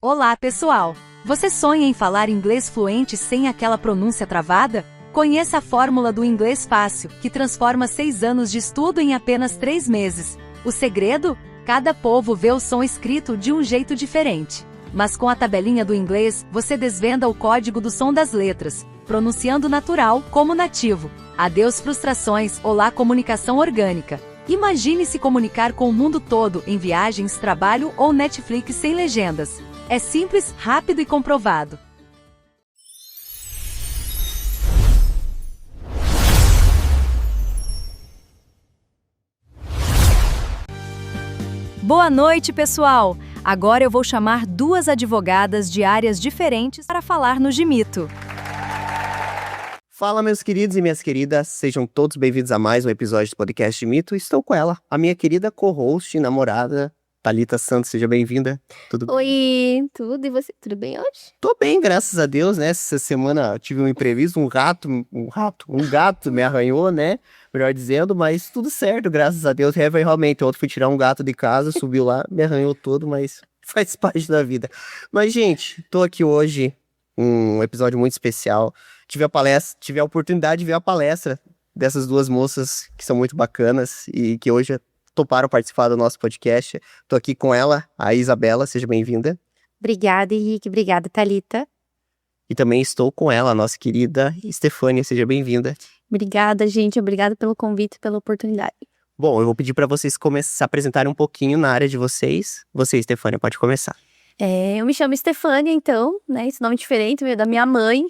Olá, pessoal! Você sonha em falar inglês fluente sem aquela pronúncia travada? Conheça a fórmula do inglês fácil, que transforma 6 anos de estudo em apenas 3 meses. O segredo? Cada povo vê o som escrito de um jeito diferente. Mas com a tabelinha do inglês, você desvenda o código do som das letras, pronunciando natural como nativo. Adeus frustrações, olá comunicação orgânica. Imagine se comunicar com o mundo todo em viagens, trabalho ou Netflix sem legendas. É simples, rápido e comprovado. Boa noite, pessoal! Agora eu vou chamar 2 advogadas de áreas diferentes para falar no Gimito. Fala, meus queridos e minhas queridas, sejam todos bem-vindos a mais um episódio do podcast Gimito. Estou com ela, a minha querida co-host e namorada, Thalita Santos, seja bem-vinda. Tudo bem? Oi, tudo, e você? Tudo bem hoje? Tô bem, graças a Deus, né? Essa semana tive um imprevisto, um gato me arranhou, né? Melhor dizendo, mas tudo certo, graças a Deus. Realmente, ontem fui tirar um gato de casa, subiu lá, me arranhou todo, mas faz parte da vida. Mas, gente, tô aqui hoje, um episódio muito especial. Tive a oportunidade de ver a palestra dessas 2 moças que são muito bacanas e que hoje toparam participar do nosso podcast. Tô aqui com ela, a Isabela, seja bem-vinda. Obrigada, Henrique. Obrigada, Thalita. E também estou com ela, a nossa querida Estefânia, seja bem-vinda. Obrigada, gente. Obrigada pelo convite e pela oportunidade. Bom, eu vou pedir para vocês se apresentarem um pouquinho na área de vocês. Você, Estefânia, pode começar. Eu me chamo Estefânia, então, né? Esse nome diferente veio da minha mãe.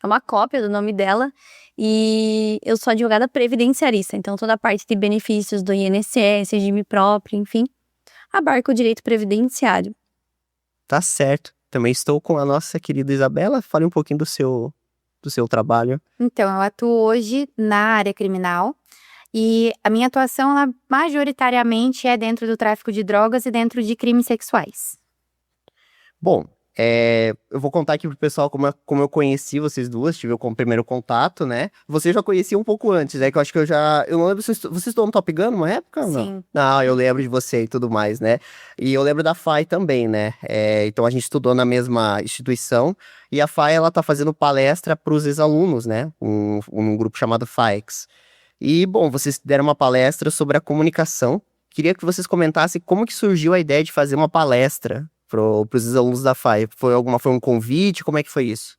É uma cópia do nome dela. E eu sou advogada previdenciarista, então toda a parte de benefícios do INSS, regime próprio, enfim, abarca o direito previdenciário. Tá certo. Também estou com a nossa querida Isabela. Fale um pouquinho do seu trabalho. Então, eu atuo hoje na área criminal e a minha atuação, ela majoritariamente é dentro do tráfico de drogas e dentro de crimes sexuais. Bom, eu vou contar aqui pro pessoal como eu conheci vocês duas, tive o primeiro contato, né? Você já conhecia um pouco antes, né? Que eu acho que eu não lembro, vocês estão no Top Gun numa época? Ou não? Sim. Não, eu lembro de você e tudo mais, né? E eu lembro da FAI também, né? Então a gente estudou na mesma instituição e a FAI, ela tá fazendo palestra pros ex-alunos, né? Um grupo chamado FAEX. E, bom, vocês deram uma palestra sobre a comunicação. Queria que vocês comentassem como que surgiu a ideia de fazer uma palestra para os alunos da FAI. Foi um convite? Como é que foi isso?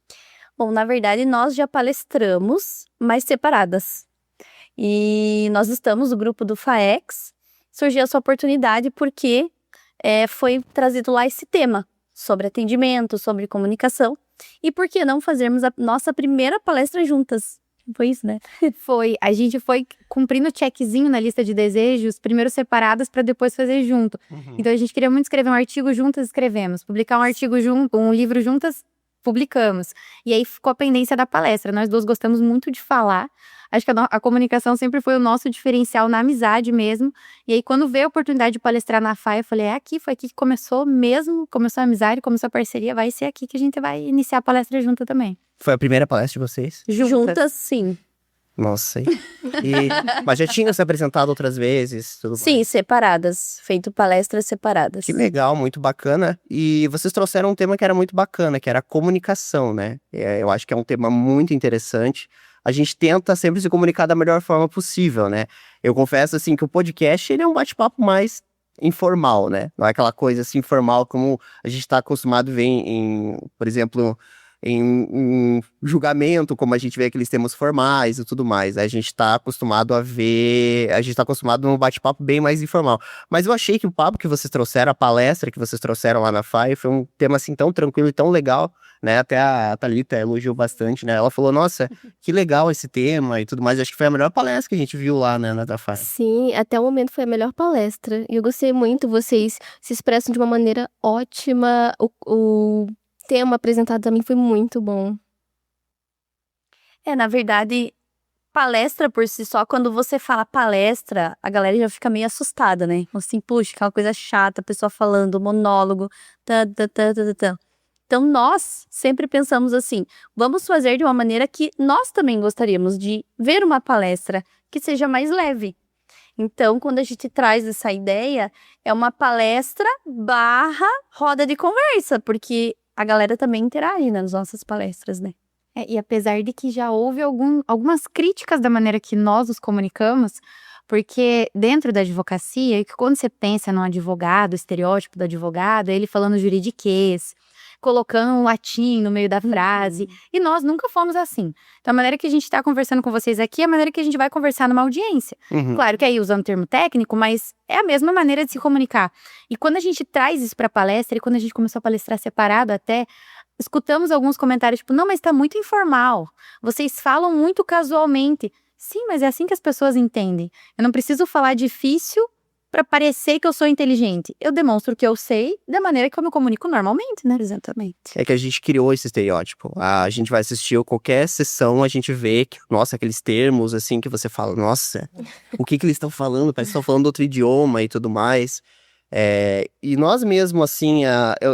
Bom, na verdade, nós já palestramos, mas separadas. E nós estamos no grupo do FAEX. Surgiu essa oportunidade porque foi trazido lá esse tema sobre atendimento, sobre comunicação. E por que não fazermos a nossa primeira palestra juntas? Foi isso, né? A gente foi cumprindo o checkzinho na lista de desejos, primeiro separadas para depois fazer junto. Então a gente queria muito escrever um artigo juntas, escrevemos. Publicar um artigo junto, um livro juntas, publicamos. E aí ficou a pendência da palestra. Nós 2 gostamos muito de falar. Acho que a comunicação sempre foi o nosso diferencial na amizade mesmo. E aí quando veio a oportunidade de palestrar na FAI, eu falei, foi aqui que começou mesmo, começou a amizade, começou a parceria, vai ser aqui que a gente vai iniciar a palestra junto também. Foi a primeira palestra de vocês? Juntas, sim. Nossa, mas já tinham se apresentado outras vezes? Tudo Sim, mais. separadas. Feito palestras separadas. Que legal, muito bacana. E vocês trouxeram um tema que era muito bacana, que era a comunicação, né? Eu acho que é um tema muito interessante. A gente tenta sempre se comunicar da melhor forma possível, né? Eu confesso, assim, que o podcast, ele é um bate-papo mais informal, né? Não é aquela coisa, assim, formal como a gente está acostumado a ver por exemplo, em um julgamento, como a gente vê aqueles termos formais e tudo mais. A gente tá acostumado num bate-papo bem mais informal. Mas eu achei que o papo que vocês trouxeram, a palestra que vocês trouxeram lá na FAI, foi um tema assim tão tranquilo e tão legal, né? Até a Thalita elogiou bastante, né? Ela falou, nossa, que legal esse tema e tudo mais. Acho que foi a melhor palestra que a gente viu lá, né, na FAI. Sim, até o momento foi a melhor palestra. E eu gostei muito, vocês se expressam de uma maneira ótima. O tema apresentado também foi muito bom. Na verdade, palestra por si só, quando você fala palestra, a galera já fica meio assustada, né? Assim, puxa, aquela coisa chata, a pessoa falando, monólogo, Então, nós sempre pensamos assim, vamos fazer de uma maneira que nós também gostaríamos de ver uma palestra que seja mais leve. Então, quando a gente traz essa ideia, é uma palestra barra roda de conversa, porque a galera também interage nas nossas palestras, né? E apesar de que já houve algumas críticas da maneira que nós nos comunicamos, porque dentro da advocacia, que quando você pensa no advogado, o estereótipo do advogado, é ele falando juridiquês, colocando um latim no meio da frase, e nós nunca fomos assim. Então, a maneira que a gente está conversando com vocês aqui é a maneira que a gente vai conversar numa audiência. Claro que aí usando termo técnico, mas é a mesma maneira de se comunicar. E quando a gente traz isso para palestra, e quando a gente começou a palestrar separado até, escutamos alguns comentários, tipo, não, mas tá muito informal. Vocês falam muito casualmente. Sim, mas é assim que as pessoas entendem. Eu não preciso falar difícil para parecer que eu sou inteligente. Eu demonstro que eu sei da maneira que eu me comunico normalmente, né? Exatamente. É que a gente criou esse estereótipo. A gente vai assistir qualquer sessão, a gente vê que, nossa, aqueles termos assim que você fala, nossa, o que eles estão falando? Parece que estão falando outro idioma e tudo mais. E nós mesmo, assim,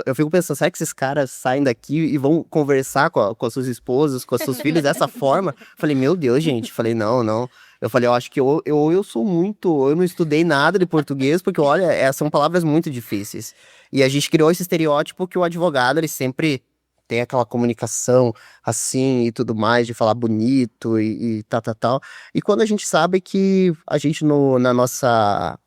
eu fico pensando, será que esses caras saem daqui e vão conversar com as suas esposas, com as suas filhas dessa forma? Falei, meu Deus, gente. Falei, não. Eu falei, eu acho que eu sou muito... Eu não estudei nada de português, porque, olha, são palavras muito difíceis. E a gente criou esse estereótipo que o advogado, ele sempre tem aquela comunicação assim e tudo mais, de falar bonito e tal. E quando a gente sabe que a gente, na nossa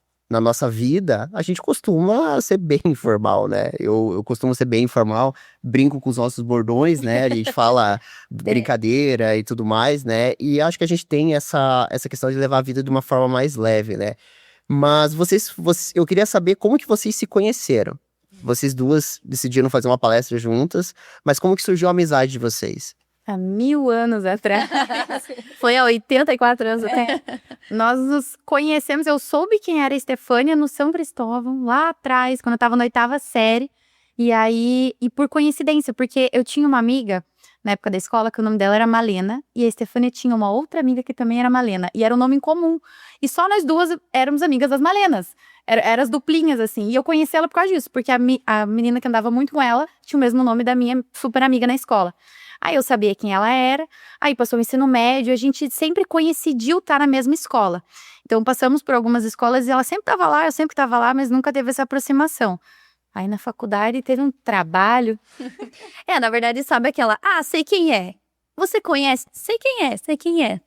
vida, a gente costuma ser bem informal, né? Eu costumo ser bem informal, brinco com os nossos bordões, né? A gente fala brincadeira e tudo mais, né? E acho que a gente tem essa questão de levar a vida de uma forma mais leve, né? Mas eu queria saber como que vocês se conheceram. Vocês duas decidiram fazer uma palestra juntas, mas como que surgiu a amizade de vocês? Há 1000 anos atrás. Foi há 84 anos até. Nós nos conhecemos, eu soube quem era a Estefânia no São Cristóvão, lá atrás, quando eu tava na 8ª série. E por coincidência, porque eu tinha uma amiga, na época da escola, que o nome dela era Malena, e a Estefânia tinha uma outra amiga que também era Malena, e era um nome em comum. E só nós duas éramos amigas das Malenas. Eram as duplinhas, assim. E eu conheci ela por causa disso, porque a menina que andava muito com ela tinha o mesmo nome da minha super amiga na escola. Aí eu sabia quem ela era, aí passou o ensino médio, a gente sempre coincidiu estar na mesma escola. Então passamos por algumas escolas e ela sempre estava lá, eu sempre estava lá, mas nunca teve essa aproximação. Aí na faculdade teve um trabalho. Na verdade, sabe aquela, sei quem é. Você conhece? Sei quem é.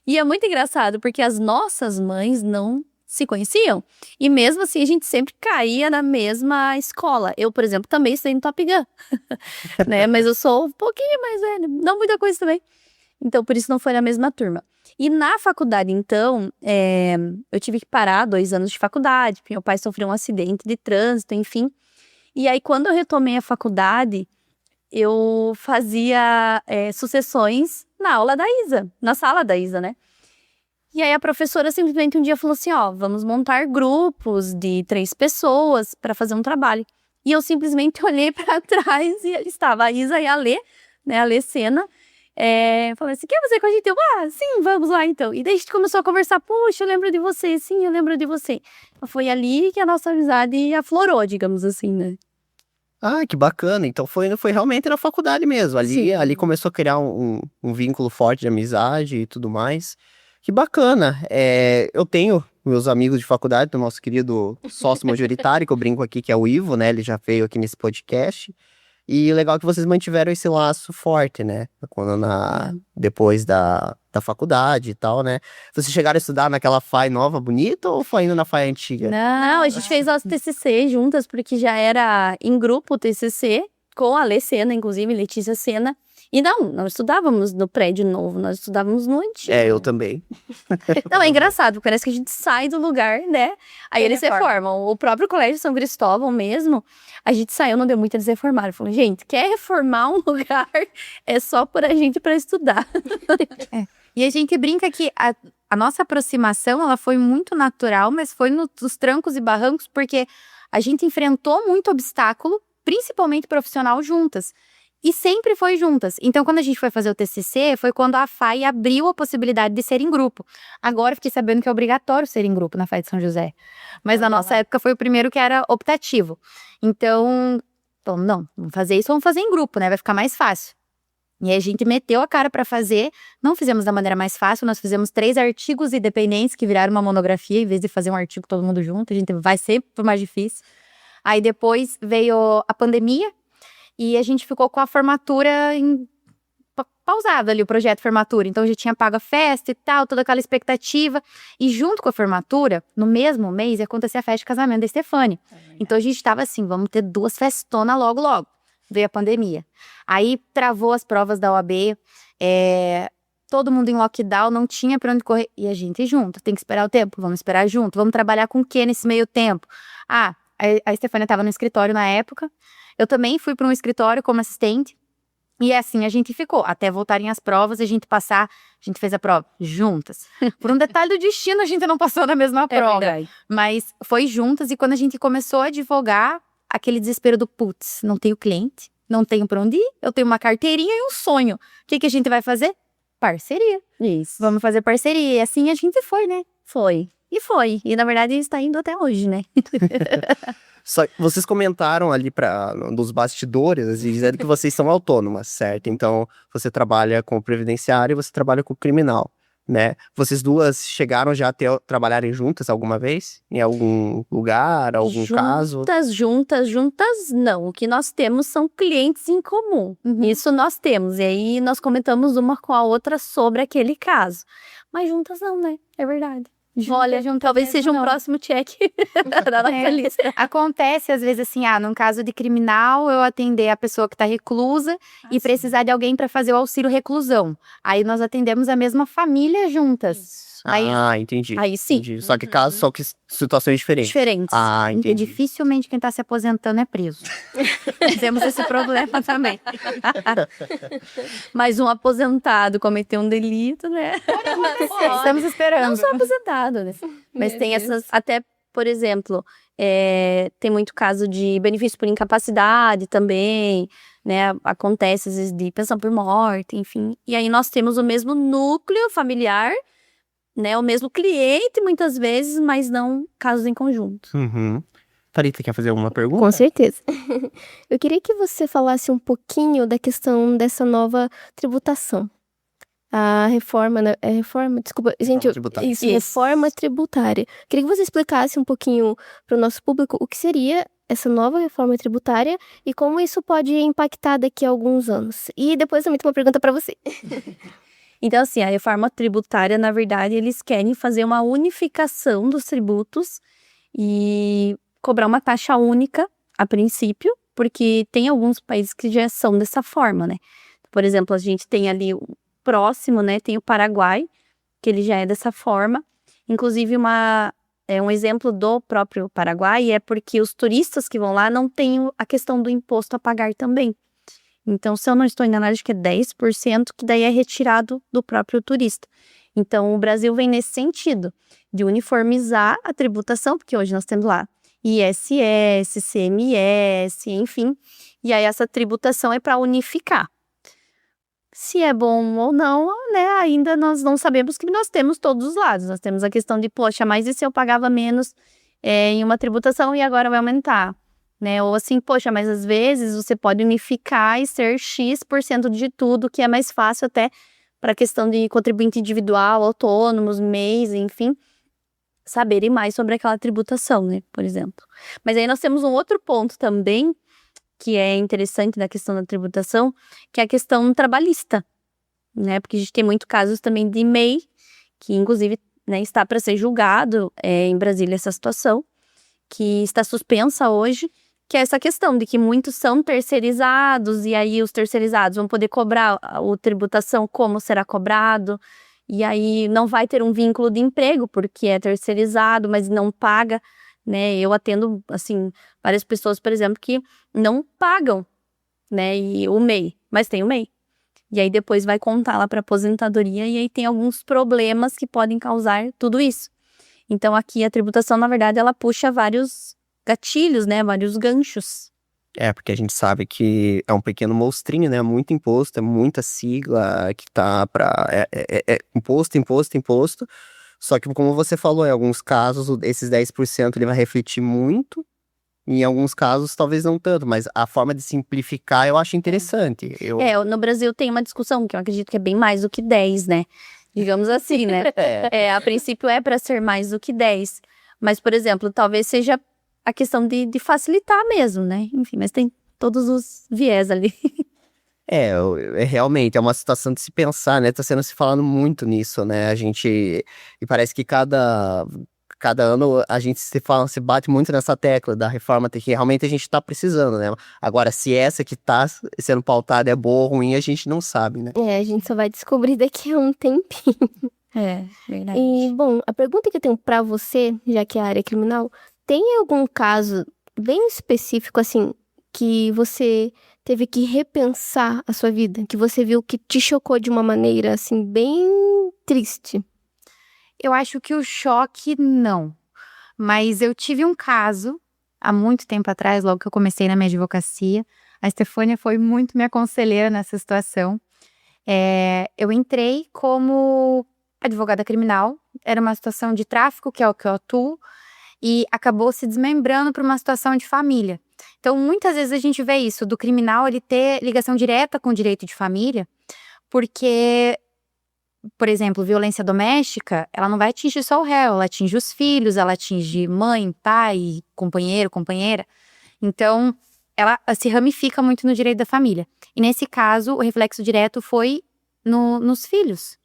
E é muito engraçado, porque as nossas mães não se conheciam. E mesmo assim, a gente sempre caía na mesma escola. Eu, por exemplo, também estudei no Top Gun. Né? Mas eu sou um pouquinho mais velha, não muita coisa também. Então, por isso não foi na mesma turma. E na faculdade, então, eu tive que parar 2 anos de faculdade, porque meu pai sofreu um acidente de trânsito, enfim. E aí, quando eu retomei a faculdade, eu fazia sucessões na aula da Isa, na sala da Isa, né? E aí a professora simplesmente um dia falou assim, vamos montar grupos de 3 pessoas para fazer um trabalho. E eu simplesmente olhei para trás e ali estava a Isa e a Lê, né, a Lê Sena. Falei assim, quer fazer com a gente? Sim, vamos lá então. E daí a gente começou a conversar, poxa, eu lembro de você, sim, eu lembro de você. Foi ali que a nossa amizade aflorou, digamos assim, né? Ah, que bacana. Então foi realmente na faculdade mesmo. Ali começou a criar um vínculo forte de amizade e tudo mais. Que bacana. Eu tenho meus amigos de faculdade, do nosso querido sócio majoritário, que eu brinco aqui, que é o Ivo, né? Ele já veio aqui nesse podcast. E o legal é que vocês mantiveram esse laço forte, né? Depois da faculdade e tal, né? Vocês chegaram a estudar naquela FAI nova, bonita, ou foi ainda na FAI antiga? Não, a gente fez nosso TCC juntas, porque já era em grupo o TCC, com a Lê Sena, inclusive, Letícia Sena. E não estudávamos no prédio novo, nós estudávamos no antigo. Eu também. Não, é engraçado, parece que a gente sai do lugar, né? Aí eles reformam. O próprio Colégio São Cristóvão mesmo, a gente saiu, não deu muito, eles reformaram. Falou, gente, quer reformar um lugar, é só por a gente para estudar. E a gente brinca que a nossa aproximação, ela foi muito natural, mas foi nos trancos e barrancos, porque a gente enfrentou muito obstáculo, principalmente profissional, juntas. E sempre foi juntas. Então, quando a gente foi fazer o TCC, foi quando a FAI abriu a possibilidade de ser em grupo. Agora, fiquei sabendo que é obrigatório ser em grupo na FAI de São José. Mas na nossa época foi o primeiro que era optativo. Então, não, vamos fazer isso, vamos fazer em grupo, né? Vai ficar mais fácil. E aí a gente meteu a cara para fazer, não fizemos da maneira mais fácil, nós fizemos 3 artigos independentes que viraram uma monografia, em vez de fazer um artigo todo mundo junto, a gente vai sempre mais difícil. Aí depois veio a pandemia e a gente ficou com a formatura pausado ali, o projeto formatura. Então, a gente tinha pago a festa e tal, toda aquela expectativa. E junto com a formatura, no mesmo mês, ia acontecer a festa de casamento da Estefânia. Então, a gente tava assim, vamos ter 2 festonas logo, logo. Veio a pandemia. Aí, travou as provas da OAB, todo mundo em lockdown, não tinha pra onde correr. E a gente junto, tem que esperar o tempo, vamos esperar junto. Vamos trabalhar com o que nesse meio tempo? A Estefânia tava no escritório na época. Eu também fui para um escritório como assistente. E assim a gente ficou, até voltarem as provas, a gente fez a prova juntas. Por um detalhe do destino, a gente não passou na mesma prova. Verdade. Mas foi juntas, e quando a gente começou a divulgar, aquele desespero do putz, não tenho cliente, não tenho pra onde ir, eu tenho uma carteirinha e um sonho. O que a gente vai fazer? Parceria. Isso. Vamos fazer parceria. E assim a gente foi, né? Foi. E na verdade está indo até hoje, né? Vocês comentaram ali nos bastidores, dizendo que vocês são autônomas, certo? Então, você trabalha com o previdenciário e você trabalha com o criminal, né? Vocês duas chegaram já a trabalharem juntas alguma vez? Em algum lugar, algum caso? Juntas, não. O que nós temos são clientes em comum. Isso nós temos. E aí, nós comentamos uma com a outra sobre aquele caso. Mas juntas não, né? É verdade. Olha, talvez seja um próximo check da nossa lista. Acontece, às vezes, assim, num caso de criminal, eu atender a pessoa que tá reclusa e precisar de alguém para fazer o auxílio reclusão. Aí nós atendemos a mesma família juntas. Entendi. Aí sim. Entendi. Só que situações diferentes. Porque Entendi. dificilmente quem tá se aposentando é preso. Temos esse problema também. Mas um aposentado cometeu um delito, né? Estamos esperando. Não só aposentado, né? Mas tem essas, até, por exemplo, tem muito caso de benefício por incapacidade também, né? Acontece às vezes de pensão por morte, enfim. E aí nós temos o mesmo núcleo familiar, né? O mesmo cliente muitas vezes, mas não casos em conjunto. Uhum. Thalita, quer fazer alguma pergunta? Com certeza. Eu queria que você falasse um pouquinho da questão dessa nova tributação. A reforma, né? Desculpa. Gente, tributária. Isso, reforma tributária. Queria que você explicasse um pouquinho para o nosso público o que seria essa nova reforma tributária e como isso pode impactar daqui a alguns anos. E depois também tem uma pergunta para você. Então, assim, a reforma tributária, na verdade, eles querem fazer uma unificação dos tributos e cobrar uma taxa única, a princípio, porque tem alguns países que já são dessa forma, né? Por exemplo, a gente tem ali o próximo, né? Tem o Paraguai, que ele já é dessa forma. Inclusive, um exemplo do próprio Paraguai é porque os turistas que vão lá não têm a questão do imposto a pagar também. Então, se eu não estou enganada, acho que é 10%, que daí é retirado do próprio turista. Então, o Brasil vem nesse sentido, de uniformizar a tributação, porque hoje nós temos lá ISS, CMS, enfim. E aí, essa tributação é para unificar. Se é bom ou não, né, ainda nós não sabemos, que nós temos todos os lados. Nós temos a questão de, poxa, mas e se eu pagava menos em uma tributação e agora vai aumentar? Né? Ou assim, poxa, mas às vezes você pode unificar e ser X% de tudo, que é mais fácil até para a questão de contribuinte individual, autônomos, MEIs, enfim, saberem mais sobre aquela tributação, né, por exemplo. Mas aí nós temos um outro ponto também, que é interessante da questão da tributação, que é a questão trabalhista, né, porque a gente tem muitos casos também de MEI, que inclusive, né, está para ser julgado em Brasília essa situação, que está suspensa hoje, que é essa questão de que muitos são terceirizados, e aí os terceirizados vão poder cobrar a tributação, como será cobrado, e aí não vai ter um vínculo de emprego, porque é terceirizado, mas não paga, né? Eu atendo, assim, várias pessoas, por exemplo, que não pagam, né, e o MEI, mas tem o MEI. E aí depois vai contar lá para aposentadoria, e aí tem alguns problemas que podem causar tudo isso. Então, aqui a tributação, na verdade, ela puxa vários gatilhos, né? Vários ganchos. Porque a gente sabe que é um pequeno monstrinho, né? Muito imposto, é muita sigla que tá pra... imposto. Só que, como você falou, em alguns casos, esses 10% ele vai refletir muito Em alguns casos, talvez não tanto, mas a forma de simplificar eu acho interessante. No Brasil tem uma discussão que eu acredito que é bem mais do que 10, né? Digamos assim, né? A princípio é para ser mais do que 10. Mas, por exemplo, talvez seja a questão de facilitar mesmo, né? Enfim, mas tem todos os viés ali. Realmente, é uma situação de se pensar, né? Tá sendo se falando muito nisso, né? E parece que cada ano a gente se bate muito nessa tecla da reforma que realmente a gente tá precisando, né? Agora, se essa que tá sendo pautada é boa ou ruim, a gente não sabe, né? A gente só vai descobrir daqui a um tempinho. Verdade. E, bom, a pergunta que eu tenho pra você, já que é a área criminal, tem algum caso bem específico, assim, que você teve que repensar a sua vida? Que você viu que te chocou de uma maneira, assim, bem triste? Eu acho que o choque, não. Mas eu tive um caso, há muito tempo atrás, logo que eu comecei na minha advocacia. A Estefânia foi muito minha conselheira nessa situação. Eu entrei como advogada criminal. Era uma situação de tráfico, que é o que eu atuo. E acabou se desmembrando para uma situação de família. Então, muitas vezes a gente vê isso, do criminal ele ter ligação direta com o direito de família, porque, por exemplo, violência doméstica, ela não vai atingir só o réu, ela atinge os filhos, ela atinge mãe, pai, companheiro, companheira. Então, ela se ramifica muito no direito da família. E nesse caso, o reflexo direto foi nos filhos.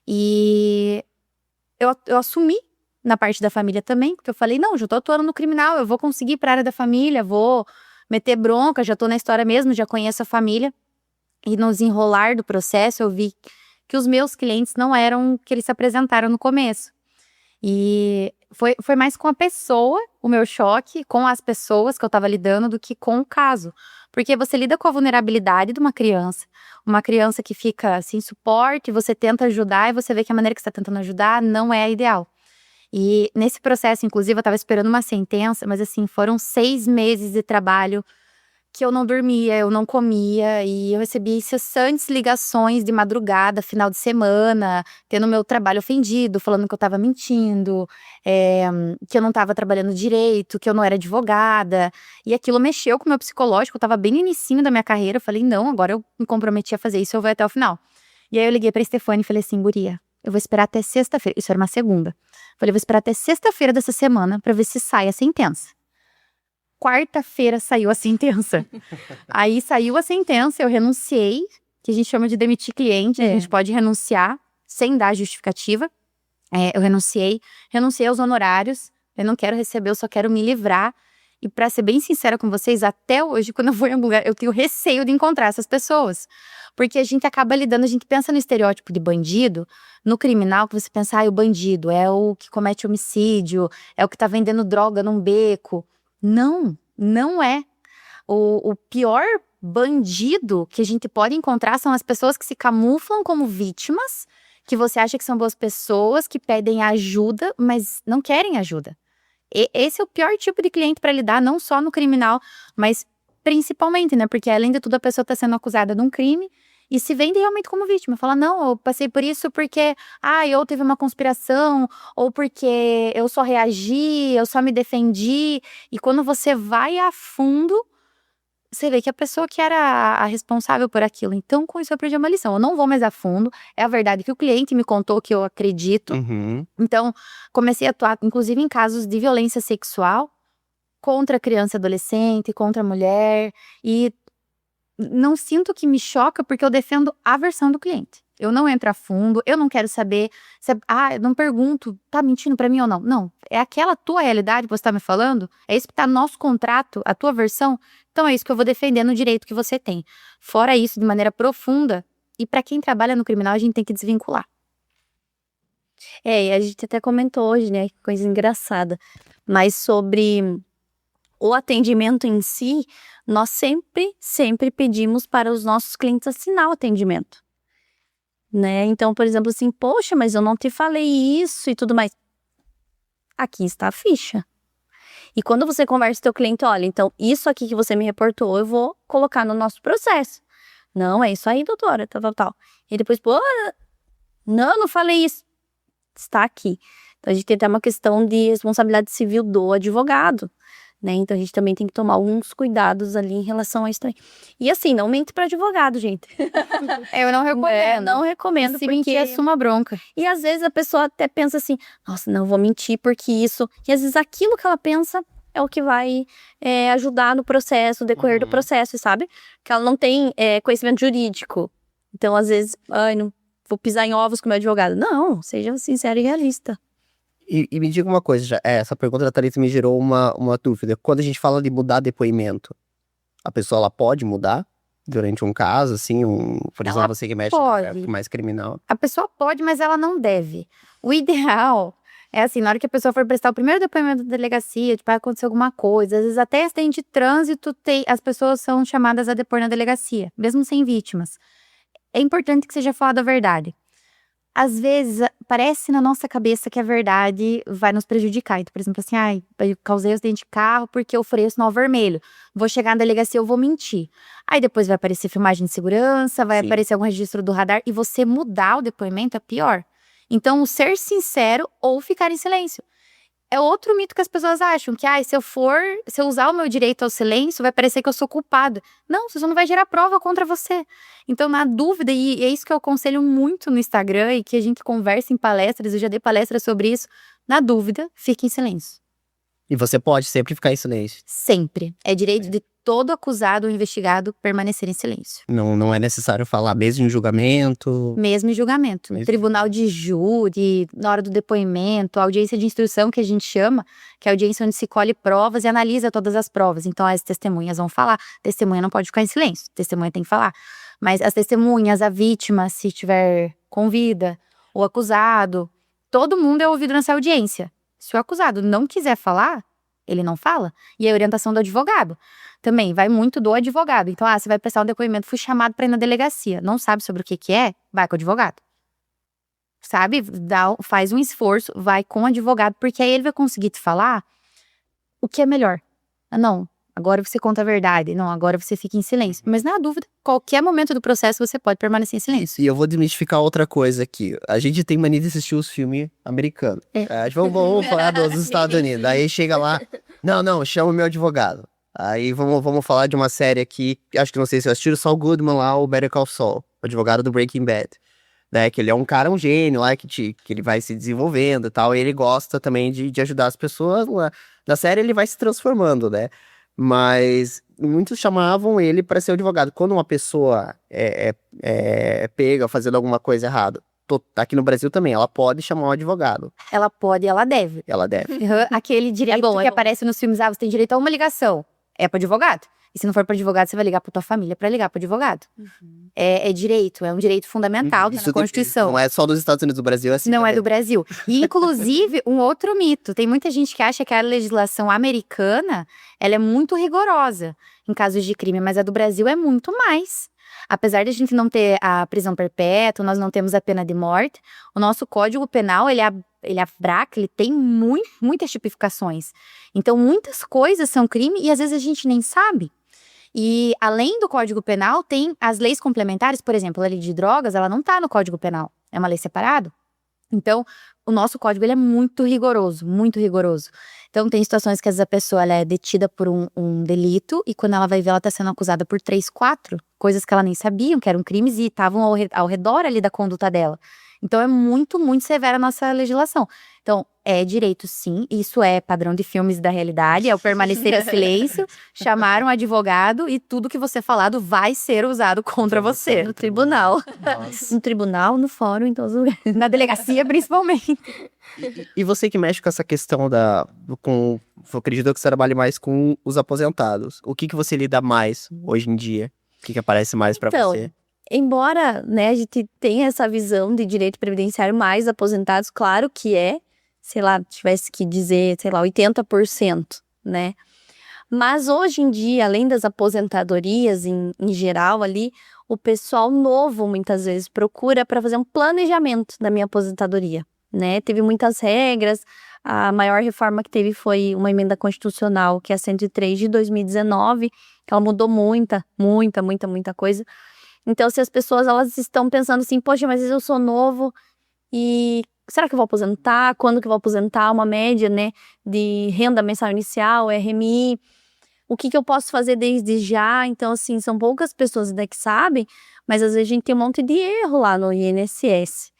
E eu assumi na parte da família também, porque eu falei, não, já tô atuando no criminal, eu vou conseguir ir pra área da família, vou meter bronca, já tô na história mesmo, já conheço a família. E no desenrolar do processo, eu vi que os meus clientes não eram o que eles se apresentaram no começo. E foi mais com a pessoa, o meu choque, com as pessoas que eu tava lidando, do que com o caso. Porque você lida com a vulnerabilidade de uma criança que fica sem suporte, você tenta ajudar e você vê que a maneira que você tá tentando ajudar não é a ideal. E nesse processo, inclusive, eu tava esperando uma sentença, mas assim, foram 6 meses de trabalho que eu não dormia, eu não comia, e eu recebia incessantes ligações de madrugada, final de semana, tendo meu trabalho ofendido, falando que eu tava mentindo, que eu não tava trabalhando direito, que eu não era advogada, e aquilo mexeu com o meu psicológico, eu tava bem no inicinho da minha carreira, eu falei, não, agora eu me comprometi a fazer isso, eu vou até o final. E aí eu liguei pra Estefânia e falei assim, guria, eu vou esperar até sexta-feira, isso era uma segunda, falei, vou esperar até sexta-feira dessa semana pra ver se sai a sentença. Quarta-feira saiu a sentença. Aí saiu a sentença, eu renunciei, que a gente chama de demitir cliente, a gente pode renunciar sem dar justificativa. Eu renunciei aos honorários, eu não quero receber, eu só quero me livrar. E pra ser bem sincera com vocês, até hoje, quando eu vou em algum lugar, eu tenho receio de encontrar essas pessoas. Porque a gente acaba lidando, a gente pensa no estereótipo de bandido, no criminal, que você pensa, o bandido é o que comete homicídio, é o que tá vendendo droga num beco. Não, não é. O pior bandido que a gente pode encontrar são as pessoas que se camuflam como vítimas, que você acha que são boas pessoas, que pedem ajuda, mas não querem ajuda. Esse é o pior tipo de cliente para lidar, não só no criminal, mas principalmente, né? Porque além de tudo a pessoa está sendo acusada de um crime e se vende realmente como vítima. Fala, não, eu passei por isso porque, ou teve uma conspiração, ou porque eu só reagi, eu só me defendi. E quando você vai a fundo, você vê que a pessoa que era a responsável por aquilo. Então, com isso eu aprendi uma lição. Eu não vou mais a fundo. É a verdade que o cliente me contou, que eu acredito. Uhum. Então, comecei a atuar, inclusive, em casos de violência sexual contra criança e adolescente, contra mulher. E não sinto que me choca, porque eu defendo a versão do cliente. Eu não entro a fundo, eu não quero saber se eu não pergunto, tá mentindo pra mim ou não. Não, é aquela tua realidade que você tá me falando, é isso que tá no nosso contrato, a tua versão, então é isso que eu vou defender no direito que você tem. Fora isso, de maneira profunda, e pra quem trabalha no criminal, a gente tem que desvincular. E a gente até comentou hoje, né, que coisa engraçada, mas sobre o atendimento em si, nós sempre pedimos para os nossos clientes assinar o atendimento, né? Então, por exemplo, assim, poxa, mas eu não te falei isso e tudo mais. Aqui está a ficha. E quando você conversa com o teu cliente, olha, então isso aqui que você me reportou, eu vou colocar no nosso processo. Não, é isso aí, doutora, tal. E depois, não falei isso. Está aqui. Então, a gente tem até uma questão de responsabilidade civil do advogado. né? Então a gente também tem que tomar alguns cuidados ali em relação a isso também. E assim, não mente para advogado, gente. Eu não recomendo. Não recomendo, Se mentir, assuma a bronca. E às vezes a pessoa até pensa assim, nossa, não vou mentir porque isso... E às vezes aquilo que ela pensa é o que vai ajudar no processo, no decorrer do processo, sabe? Que ela não tem conhecimento jurídico. Então, às vezes, não vou pisar em ovos com o meu advogado. Não, seja sincero e realista. E me diga uma coisa, essa pergunta da Thalita me gerou uma dúvida. Quando a gente fala de mudar depoimento, a pessoa ela pode mudar durante um caso, assim, por exemplo, você que mexe pode. mais criminal? A pessoa pode, mas ela não deve. O ideal é assim, na hora que a pessoa for prestar o primeiro depoimento da delegacia, tipo, vai acontecer alguma coisa, às vezes até acidente de trânsito, as pessoas são chamadas a depor na delegacia, mesmo sem vítimas. É importante que seja falada a verdade. Às vezes, parece na nossa cabeça que a verdade vai nos prejudicar. Então, por exemplo, assim, eu causei acidente de carro porque eu furei o sinal vermelho. Vou chegar na delegacia, eu vou mentir. Aí depois vai aparecer filmagem de segurança, vai aparecer algum registro do radar. E você mudar o depoimento é pior. Então, o ser sincero ou ficar em silêncio. É outro mito que as pessoas acham, que se eu usar o meu direito ao silêncio, vai parecer que eu sou culpada. Não, você só não vai gerar prova contra você. Então, na dúvida, e é isso que eu aconselho muito no Instagram e que a gente conversa em palestras, eu já dei palestras sobre isso, na dúvida, fique em silêncio. E você pode sempre ficar em silêncio. Sempre. É direito de todo acusado ou investigado permanecer em silêncio. Não é necessário falar, mesmo em julgamento? Mesmo em julgamento. Mesmo. Tribunal de júri, na hora do depoimento, audiência de instrução que a gente chama, que é a audiência onde se colhe provas e analisa todas as provas. Então as testemunhas vão falar. Testemunha não pode ficar em silêncio, testemunha tem que falar. Mas as testemunhas, a vítima, se tiver com vida, o acusado, todo mundo é ouvido nessa audiência. Se o acusado não quiser falar, ele não fala. E a orientação do advogado também vai muito do advogado. Então, você vai prestar um depoimento, fui chamado para ir na delegacia, não sabe sobre o que é, vai com o advogado. Sabe? Faz um esforço, vai com o advogado, porque aí ele vai conseguir te falar o que é melhor. Não, agora você conta a verdade. Não, agora você fica em silêncio. Mas na dúvida, qualquer momento do processo você pode permanecer em silêncio. Isso, e eu vou desmistificar outra coisa aqui. A gente tem mania de assistir os filmes americanos. Vamos falar dos Estados Unidos. Aí chega lá, não, chama o meu advogado. Aí vamos falar de uma série aqui, acho que não sei se eu assistiram, Saul Goodman lá, o Better Call Saul, o advogado do Breaking Bad. Né, que ele é um cara, um gênio lá, que ele vai se desenvolvendo e tal, e ele gosta também de ajudar as pessoas. Na série ele vai se transformando, né? Mas muitos chamavam ele para ser o advogado. Quando uma pessoa é pega fazendo alguma coisa errada, aqui no Brasil também, ela pode chamar um advogado. Ela pode e ela deve. Ela deve. Aquele direito que aparece nos filmes, você tem direito a uma ligação. É para advogado. E se não for para advogado, você vai ligar para tua família para ligar para advogado. É direito, é um direito fundamental na Constituição. Não é só dos Estados Unidos, do Brasil é assim. Não também. é do Brasil. E, inclusive, um outro mito. Tem muita gente que acha que a legislação americana, ela é muito rigorosa em casos de crime, mas a do Brasil é muito mais. Apesar de a gente não ter a prisão perpétua, nós não temos a pena de morte, o nosso Código Penal, ele abraca, ele tem muitas tipificações. Então, muitas coisas são crime e às vezes a gente nem sabe. E além do Código Penal, tem as leis complementares, por exemplo, a lei de drogas, ela não está no Código Penal, é uma lei separada. Então, o nosso código ele é muito rigoroso, muito rigoroso. Então, tem situações que às vezes a pessoa ela é detida por um delito e quando ela vai ver, ela está sendo acusada por 3, 4 coisas que ela nem sabia, que eram crimes e estavam ao redor ali da conduta dela. Então, é muito, muito severa a nossa legislação. Então, é direito sim, isso é padrão de filmes da realidade, é o permanecer em silêncio, chamar um advogado e tudo que você falado vai ser usado contra você. No tribunal. Nossa. No tribunal, no fórum, em todos os lugares. Na delegacia, principalmente. E você que mexe com essa questão eu acredito que você trabalhe mais com os aposentados. O que você lida mais hoje em dia? O que aparece mais pra você? Embora, né, a gente tenha essa visão de direito previdenciário mais aposentados, claro que tivesse que dizer, 80%, né? Mas hoje em dia, além das aposentadorias em geral ali, o pessoal novo muitas vezes procura para fazer um planejamento da minha aposentadoria, né? Teve muitas regras, a maior reforma que teve foi uma emenda constitucional, que é a 103 de 2019, que ela mudou muita coisa. Então, se as pessoas elas estão pensando assim, poxa, mas eu sou novo e será que eu vou aposentar? Quando que eu vou aposentar? Uma média, né, de renda mensal inicial, RMI. O que eu posso fazer desde já? Então, assim, são poucas pessoas ainda que sabem, mas às vezes a gente tem um monte de erro lá no INSS.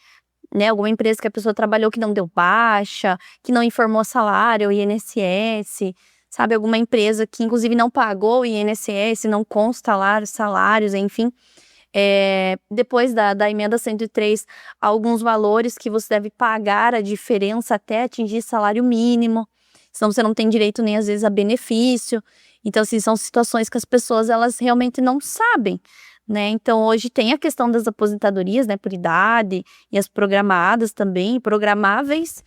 Né, alguma empresa que a pessoa trabalhou que não deu baixa, que não informou salário, o INSS, sabe? Alguma empresa que, inclusive, não pagou o INSS, não consta lá os salários, enfim. Depois da emenda 103, alguns valores que você deve pagar a diferença até atingir salário mínimo, senão você não tem direito nem, às vezes, a benefício. Então, assim, são situações que as pessoas, elas realmente não sabem. Né? Então, hoje tem a questão das aposentadorias, né, por idade, e as programadas também, programáveis,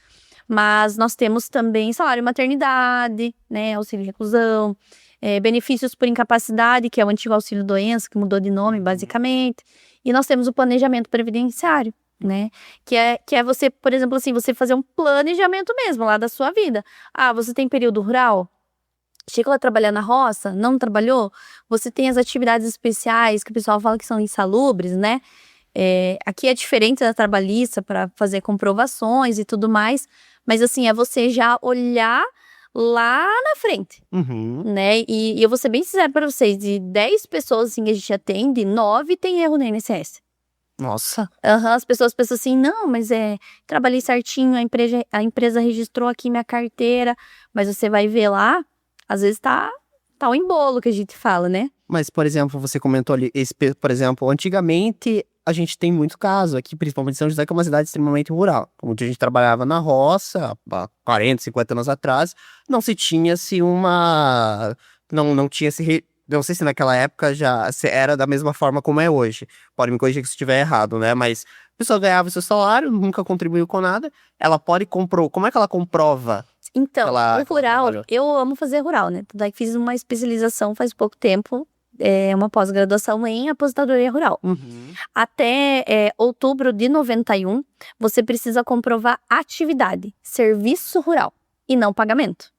mas nós temos também salário maternidade, né, auxílio reclusão, benefícios por incapacidade, que é o antigo auxílio doença, que mudou de nome, basicamente, e nós temos o planejamento previdenciário, né, que é você, por exemplo, assim, você fazer um planejamento mesmo lá da sua vida. Ah, você tem período rural? Chegou a trabalhar na roça? Não trabalhou? Você tem as atividades especiais que o pessoal fala que são insalubres, né? Aqui é diferente da trabalhista para fazer comprovações e tudo mais, mas assim, é você já olhar lá na frente, né? E eu vou ser bem sincera para vocês, de 10 pessoas assim, que a gente atende, 9 tem erro no INSS. Nossa. As pessoas pensam assim, não, mas trabalhei certinho, a empresa registrou aqui minha carteira, mas você vai ver lá, às vezes tá o embolo que a gente fala, né? Mas, por exemplo, você comentou ali, por exemplo, antigamente a gente tem muito caso aqui, principalmente em São José, que é uma cidade extremamente rural. Onde a gente trabalhava na roça, há 40, 50 anos atrás, não se tinha-se uma... Não tinha-se... Não sei se naquela época já era da mesma forma como é hoje. Pode me corrigir se estiver errado, né? Mas a pessoa ganhava o seu salário, nunca contribuiu com nada. Ela pode comprar... Como é que ela comprova? Então, o rural, eu amo fazer rural, né? Daí fiz uma especialização faz pouco tempo, uma pós-graduação em aposentadoria rural. Até outubro de 91, você precisa comprovar atividade, serviço rural, e não pagamento.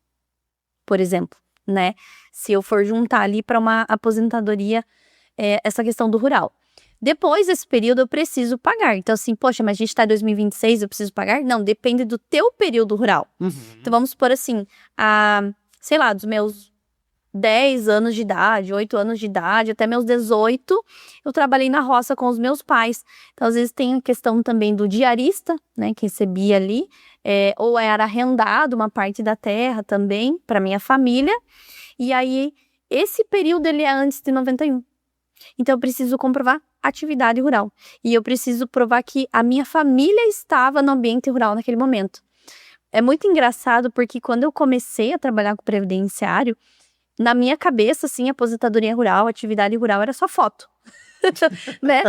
Por exemplo, né? Se eu for juntar ali para uma aposentadoria, essa questão do rural. Depois desse período eu preciso pagar. Então assim, poxa, mas a gente tá em 2026, eu preciso pagar? Não, depende do teu período rural. Então vamos supor assim, sei lá, dos meus 10 anos de idade, 8 anos de idade, até meus 18, eu trabalhei na roça com os meus pais. Então às vezes tem a questão também do diarista, né, que recebia ali, ou era arrendado uma parte da terra também para minha família. E aí, esse período ele é antes de 91. Então eu preciso comprovar atividade rural. E eu preciso provar que a minha família estava no ambiente rural naquele momento. É muito engraçado porque quando eu comecei a trabalhar com previdenciário, na minha cabeça, assim, aposentadoria rural, atividade rural era só foto. Né?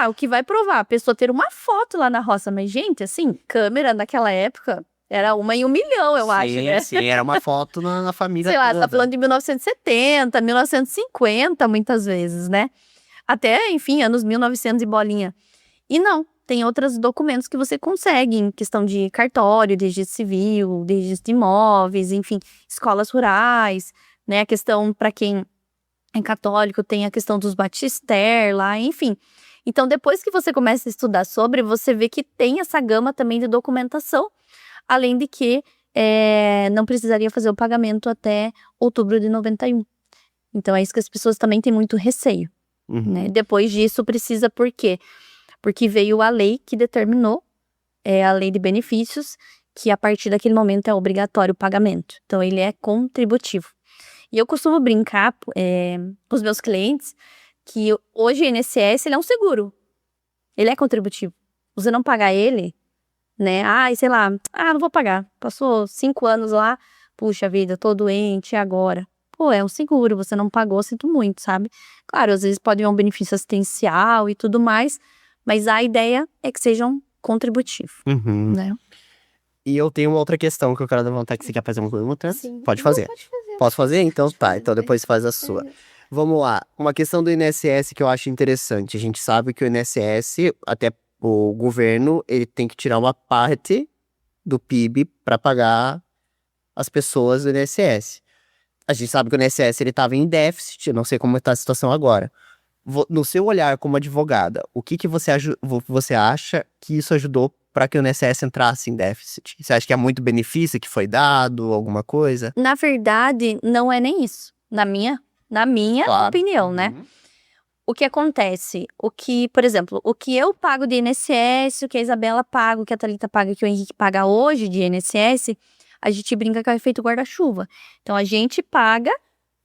O que vai provar? A pessoa ter uma foto lá na roça. Mas, gente, assim, câmera naquela época era 1 em 1 milhão, eu acho, né? Sim, era uma foto na família sei lá, toda. tá falando de 1970, 1950, muitas vezes, né? Até, enfim, anos 1900 e bolinha. E não, tem outros documentos que você consegue, em questão de cartório, de registro civil, de registro de imóveis, enfim, escolas rurais, né? A questão, para quem é católico, tem a questão dos batistér lá, enfim. Então, depois que você começa a estudar sobre, você vê que tem essa gama também de documentação, além de que não precisaria fazer o pagamento até outubro de 91. Então, é isso que as pessoas também têm muito receio. Né? Depois disso, precisa por quê? Porque veio a lei que determinou, a lei de benefícios, que a partir daquele momento é obrigatório o pagamento. Então, ele é contributivo. E eu costumo brincar com os meus clientes que hoje o INSS ele é um seguro. Ele é contributivo. Você não pagar ele, né? Sei lá, não vou pagar. Passou 5 anos lá, puxa vida, tô doente, e agora? Pô, é um seguro, você não pagou, sinto muito, sabe? Claro, às vezes pode haver um benefício assistencial e tudo mais, mas a ideia é que sejam contributivos, né? E eu tenho uma outra questão que eu quero levantar, que você quer fazer uma pergunta? Sim. Pode fazer. Posso fazer? Então tá, então depois faz a sua. Vamos lá, uma questão do INSS que eu acho interessante. A gente sabe que o INSS, até o governo, ele tem que tirar uma parte do PIB para pagar as pessoas do INSS. A gente sabe que o INSS ele estava em déficit, eu não sei como está a situação agora. No seu olhar como advogada, o que você acha que isso ajudou para que o INSS entrasse em déficit? Você acha que é muito benefício que foi dado, alguma coisa? Na verdade, não é nem isso. Na minha Claro. opinião, né? O que acontece? Por exemplo, o que eu pago de INSS, o que a Isabela paga, o que a Thalita paga, o que o Henrique paga hoje de INSS, a gente brinca que é o efeito guarda-chuva. Então, a gente paga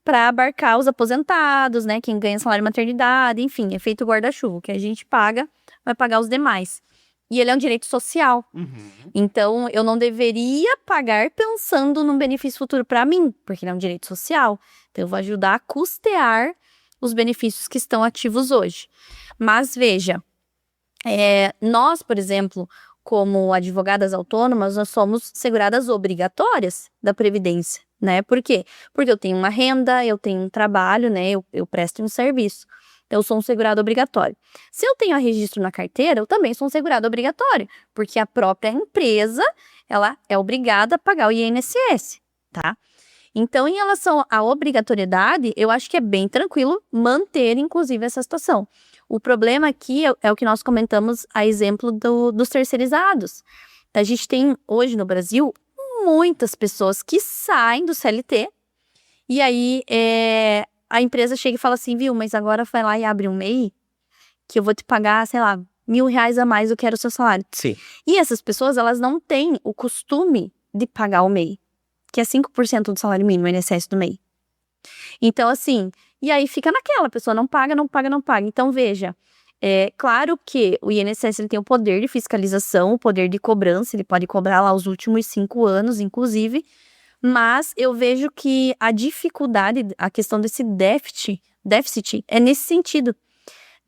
para abarcar os aposentados, né? Quem ganha salário maternidade, enfim, efeito guarda-chuva. O que a gente paga, vai pagar os demais. E ele é um direito social. Então, eu não deveria pagar pensando num benefício futuro para mim, porque ele é um direito social. Então, eu vou ajudar a custear os benefícios que estão ativos hoje. Mas, veja, nós, por exemplo, como advogadas autônomas, nós somos seguradas obrigatórias da Previdência, né? Por quê? Porque eu tenho uma renda, eu tenho um trabalho, né? Eu presto um serviço. Então, eu sou um segurado obrigatório. Se eu tenho registro na carteira, eu também sou um segurado obrigatório, porque a própria empresa, ela é obrigada a pagar o INSS, tá? Então, em relação à obrigatoriedade, eu acho que é bem tranquilo manter, inclusive, essa situação. O problema aqui é o que nós comentamos a exemplo dos terceirizados. A gente tem, hoje no Brasil, muitas pessoas que saem do CLT e aí a empresa chega e fala assim, viu, mas agora vai lá e abre um MEI que eu vou te pagar, sei lá, R$1.000 a mais do que era o seu salário. Sim. E essas pessoas, elas não têm o costume de pagar o MEI, que é 5% do salário mínimo, o INSS do MEI. Então, assim, e aí fica naquela, a pessoa não paga, não paga, não paga. Então, veja, claro que o INSS ele tem o poder de fiscalização, o poder de cobrança, ele pode cobrar lá os últimos 5 anos, inclusive, mas eu vejo que a dificuldade, a questão desse déficit é nesse sentido,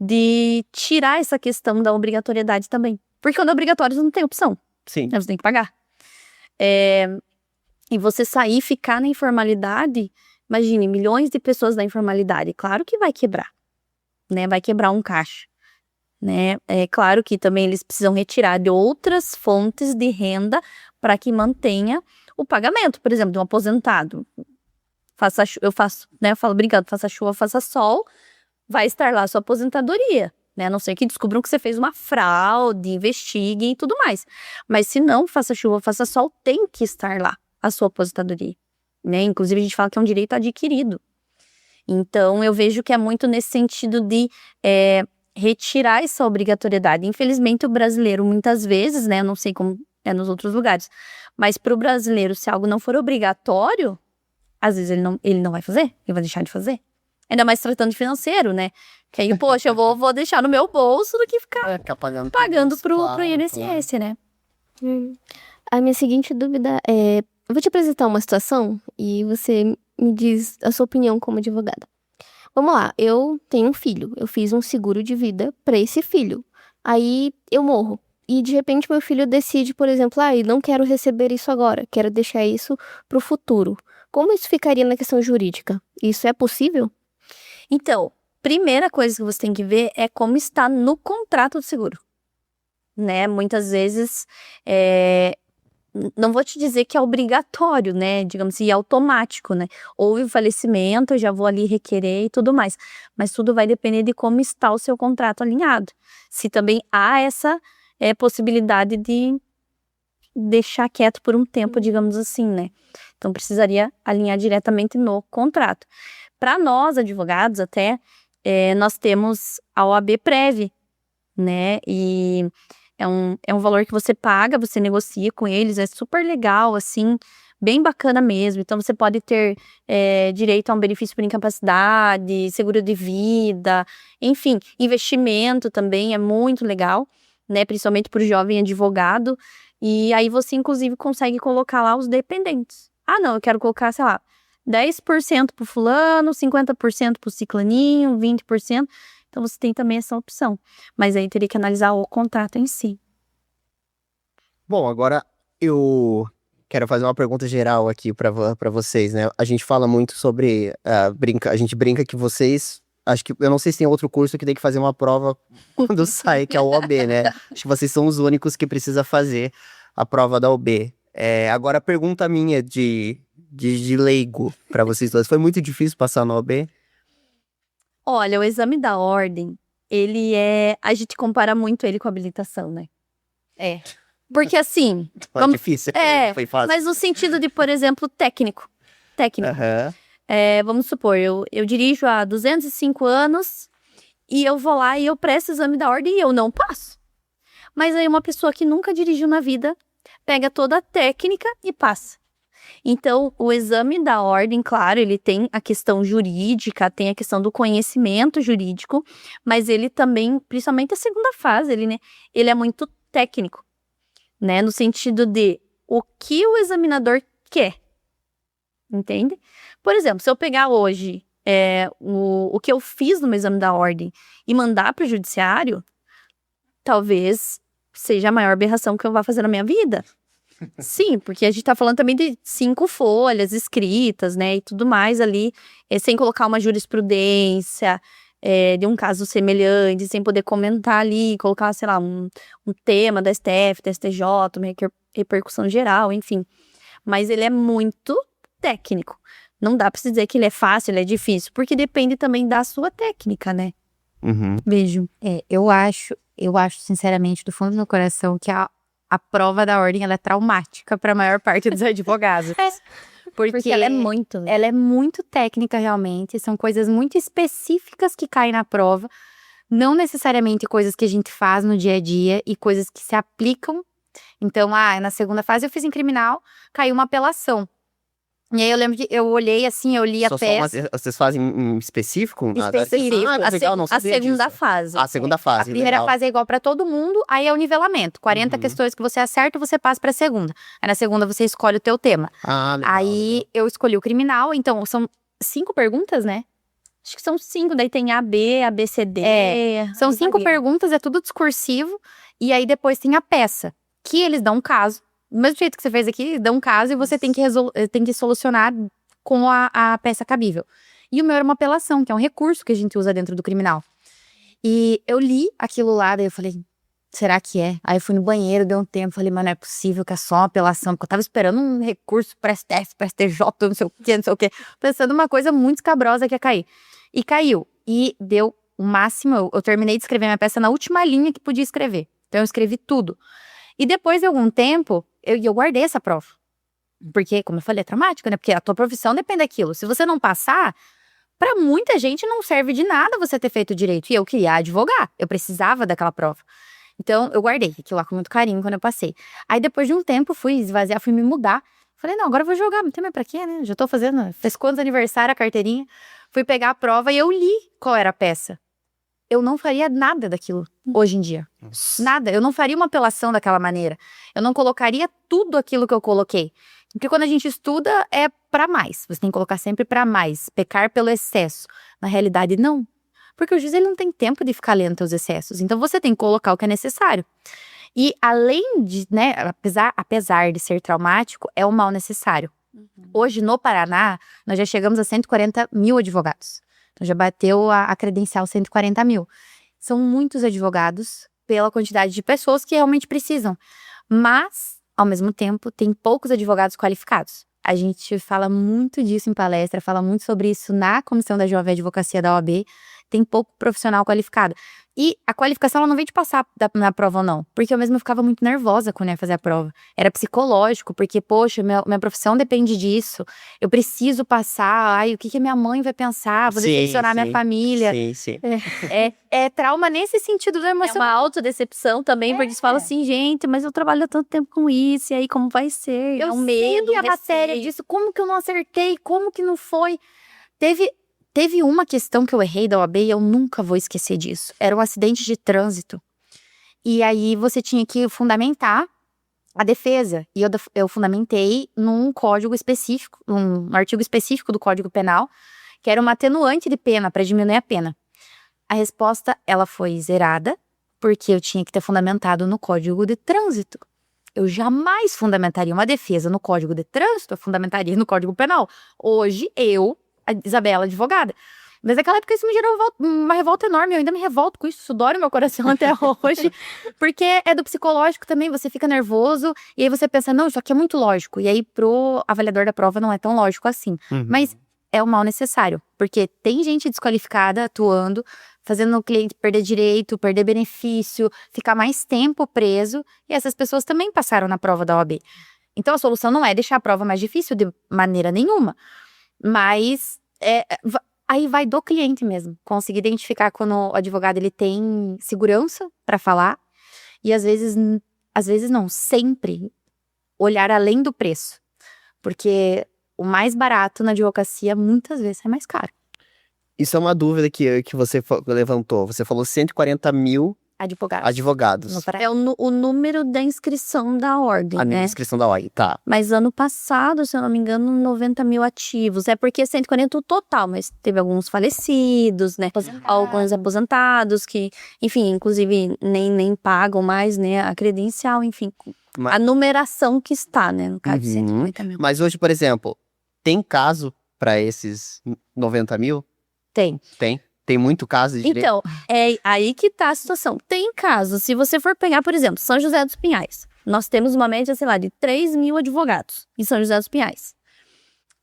de tirar essa questão da obrigatoriedade também. Porque quando é obrigatório, você não tem opção, Sim. né? Você tem que pagar. E você sair e ficar na informalidade, imagine, milhões de pessoas na informalidade, claro que vai quebrar, né? Vai quebrar um caixa, né? É claro que também eles precisam retirar de outras fontes de renda para que mantenha o pagamento, por exemplo, de um aposentado. Eu falo brincando, faça chuva, faça sol, vai estar lá a sua aposentadoria, né? A não ser que descubram que você fez uma fraude, investiguem e tudo mais. Mas se não, faça chuva, faça sol, tem que estar lá a sua aposentadoria, né? Inclusive, a gente fala que é um direito adquirido. Então, eu vejo que é muito nesse sentido de retirar essa obrigatoriedade. Infelizmente, o brasileiro, muitas vezes, né? Eu não sei como é nos outros lugares, mas para o brasileiro, se algo não for obrigatório, às vezes ele não vai fazer, ele vai deixar de fazer. Ainda mais tratando de financeiro, né? Que aí, poxa, eu vou deixar no meu bolso do que ficar pagando pro INSS, né? A minha seguinte dúvida é... Eu vou te apresentar uma situação e você me diz a sua opinião como advogada. Vamos lá, eu tenho um filho. Eu fiz um seguro de vida para esse filho. Aí eu morro. E de repente meu filho decide, por exemplo, não quero receber isso agora. Quero deixar isso pro futuro. Como isso ficaria na questão jurídica? Isso é possível? Então, primeira coisa que você tem que ver é como está no contrato do seguro, né? Muitas vezes, não vou te dizer que é obrigatório, né? Digamos assim, é automático, né? Houve o falecimento, eu já vou ali requerer e tudo mais. Mas tudo vai depender de como está o seu contrato alinhado. Se também há essa possibilidade de deixar quieto por um tempo, digamos assim, né? Então, precisaria alinhar diretamente no contrato. Para nós, advogados, até, nós temos a OAB Prev, né? E é um valor que você paga, você negocia com eles, é super legal, assim, bem bacana mesmo. Então, você pode ter direito a um benefício por incapacidade, seguro de vida, enfim, investimento também é muito legal, né? Principalmente para o jovem advogado. E aí, você, inclusive, consegue colocar lá os dependentes. Não, eu quero colocar, sei lá, 10% pro fulano, 50% pro ciclaninho, 20%. Então, você tem também essa opção. Mas aí teria que analisar o contrato em si. Bom, agora eu quero fazer uma pergunta geral aqui para vocês, né? A gente fala muito sobre... a gente brinca que vocês... Acho que... Eu não sei se tem outro curso que tem que fazer uma prova quando sai, que é a OAB, né? Acho que vocês são os únicos que precisa fazer a prova da OAB. Agora, a pergunta minha de leigo para vocês dois. Foi muito difícil passar na OAB? Olha, o exame da ordem, a gente compara muito ele com a habilitação, né? Porque assim, Foi difícil. Foi fácil. mas no sentido de, por exemplo, técnico. Aham. Vamos supor, eu dirijo há 205 anos e eu vou lá e eu presto o exame da ordem e eu não passo. Mas aí uma pessoa que nunca dirigiu na vida pega toda a técnica e passa. Então, o exame da ordem, claro, ele tem a questão jurídica, tem a questão do conhecimento jurídico, mas ele também, principalmente a segunda fase, ele é muito técnico, né? No sentido de o que o examinador quer, entende? Por exemplo, se eu pegar hoje o que eu fiz no meu exame da ordem e mandar para o judiciário, talvez seja a maior aberração que eu vá fazer na minha vida. Sim, porque a gente tá falando também de 5 folhas escritas, né, e tudo mais ali, sem colocar uma jurisprudência de um caso semelhante, sem poder comentar ali, colocar, sei lá, um tema da STF, da STJ, uma repercussão geral, enfim. Mas ele é muito técnico. Não dá pra se dizer que ele é fácil, ele é difícil, porque depende também da sua técnica, né? Uhum. Beijo. Eu acho sinceramente, do fundo do meu coração, que a prova da ordem, ela é traumática para a maior parte dos advogados. Porque ela é muito, né? Ela é muito técnica, realmente. São coisas muito específicas que caem na prova. Não necessariamente coisas que a gente faz no dia a dia e coisas que se aplicam. Então, na segunda fase eu fiz em criminal, caiu uma apelação. E aí eu lembro que eu olhei assim, eu li a peça. Vocês fazem em específico? Específico. Legal, não A sabia segunda disso. fase. A segunda fase, A primeira legal. fase é igual pra todo mundo, aí é o nivelamento. 40 questões que você acerta, você passa pra segunda. Aí na segunda você escolhe o teu tema. Legal, Aí eu escolhi o criminal, então são 5 perguntas, né? Acho que são 5, daí tem A, B, C, D. São 5 perguntas, é tudo discursivo. E aí depois tem a peça, que eles dão um caso. Do mesmo jeito que você fez aqui, dão um caso e você tem que solucionar com a peça cabível. E o meu era uma apelação, que é um recurso que a gente usa dentro do criminal. E eu li aquilo lá, daí eu falei, será que é? Aí eu fui no banheiro, deu um tempo, falei, mas não é possível que é só uma apelação, porque eu tava esperando um recurso pra STF, pra STJ, não sei o quê, pensando uma coisa muito escabrosa que ia cair. E caiu. E deu o máximo, eu terminei de escrever minha peça na última linha que podia escrever. Então eu escrevi tudo. E depois de algum tempo, eu guardei essa prova. Porque, como eu falei, é traumática, né? Porque a tua profissão depende daquilo. Se você não passar, pra muita gente não serve de nada você ter feito direito. E eu queria advogar, eu precisava daquela prova. Então, eu guardei aquilo lá com muito carinho quando eu passei. Aí, depois de um tempo, fui esvaziar, fui me mudar. Falei, não, agora eu vou jogar, não tem mais pra quê, né? Já tô fazendo, fez quantos aniversário, a carteirinha. Fui pegar a prova e eu li qual era a peça. Eu não faria nada daquilo hoje em dia. Nada. Eu não faria uma apelação daquela maneira. Eu não colocaria tudo aquilo que eu coloquei. Porque quando a gente estuda, é pra mais. Você tem que colocar sempre pra mais. Pecar pelo excesso. Na realidade, não. Porque o juiz ele não tem tempo de ficar lendo os excessos. Então, você tem que colocar o que é necessário. E além de, né, apesar de ser traumático, é um mal necessário. Hoje, no Paraná, nós já chegamos a 140 mil advogados. Então, já bateu a credencial 140 mil. São muitos advogados pela quantidade de pessoas que realmente precisam. Mas, ao mesmo tempo, tem poucos advogados qualificados. A gente fala muito disso em palestra, fala muito sobre isso na Comissão da Jovem Advocacia da OAB. Tem pouco profissional qualificado. E a qualificação, ela não vem de passar na prova ou não. Porque eu mesma ficava muito nervosa quando ia fazer a prova. Era psicológico, porque, poxa, minha profissão depende disso. Eu preciso passar. Ai, o que a minha mãe vai pensar? Vou decepcionar minha família. Sim. É trauma nesse sentido do É emocional. uma autodecepção também, porque você fala assim, gente, mas eu trabalho há tanto tempo com isso, e aí como vai ser? Eu É um medo, sei a matéria receio. disso, como que eu não acertei, como que não foi. Teve uma questão que eu errei da OAB e eu nunca vou esquecer disso. Era um acidente de trânsito. E aí você tinha que fundamentar a defesa. E eu fundamentei num código específico, num artigo específico do Código Penal, que era uma atenuante de pena, para diminuir a pena. A resposta, ela foi zerada, porque eu tinha que ter fundamentado no Código de Trânsito. Eu jamais fundamentaria uma defesa no Código de Trânsito, eu fundamentaria no Código Penal. Hoje, a Isabela, advogada. Mas naquela época isso me gerou uma revolta enorme, eu ainda me revolto com isso dói no meu coração até hoje, porque é do psicológico também, você fica nervoso, e aí você pensa, não, isso aqui é muito lógico, e aí pro avaliador da prova não é tão lógico assim. Mas é o mal necessário, porque tem gente desqualificada atuando fazendo o cliente perder direito, perder benefício, ficar mais tempo preso, e essas pessoas também passaram na prova da OAB. Então, a solução não é deixar a prova mais difícil de maneira nenhuma, mas aí vai do cliente mesmo, conseguir identificar quando o advogado ele tem segurança para falar, e às vezes não, sempre olhar além do preço, porque o mais barato na advocacia muitas vezes é mais caro. Isso é uma dúvida que você levantou. Você falou 140 mil advogados. É o número da inscrição da ordem, A né? inscrição da ordem, tá. Mas ano passado, se eu não me engano, 90 mil ativos. É porque 140 o total, mas teve alguns falecidos, né? Alguns aposentados que, enfim, inclusive nem pagam mais, né? A credencial, enfim. A numeração que está, né? No caso de 150 mil. Mas hoje, por exemplo, tem caso para esses 90 mil? Tem. Tem muito caso de direito? Então, é aí que tá a situação. Tem casos, se você for pegar, por exemplo, São José dos Pinhais. Nós temos uma média, sei lá, de 3 mil advogados em São José dos Pinhais.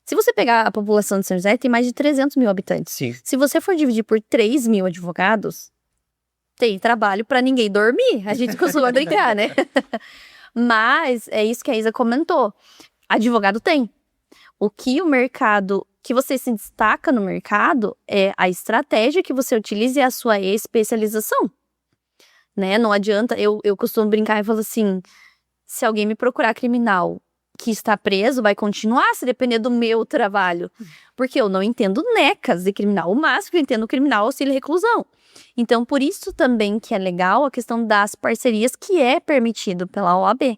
Se você pegar a população de São José, tem mais de 300 mil habitantes. Sim. Se você for dividir por 3 mil advogados, tem trabalho pra ninguém dormir. A gente costuma brincar, né? Mas é isso que a Isa comentou. Advogado tem. O que o mercado, que você se destaca no mercado é a estratégia que você utiliza e a sua especialização, né? Não adianta, eu costumo brincar e falo assim, se alguém me procurar criminal que está preso, vai continuar se depender do meu trabalho, porque eu não entendo necas de criminal, o máximo que eu entendo criminal é auxílio e reclusão. Então, por isso também que é legal a questão das parcerias que é permitido pela OAB.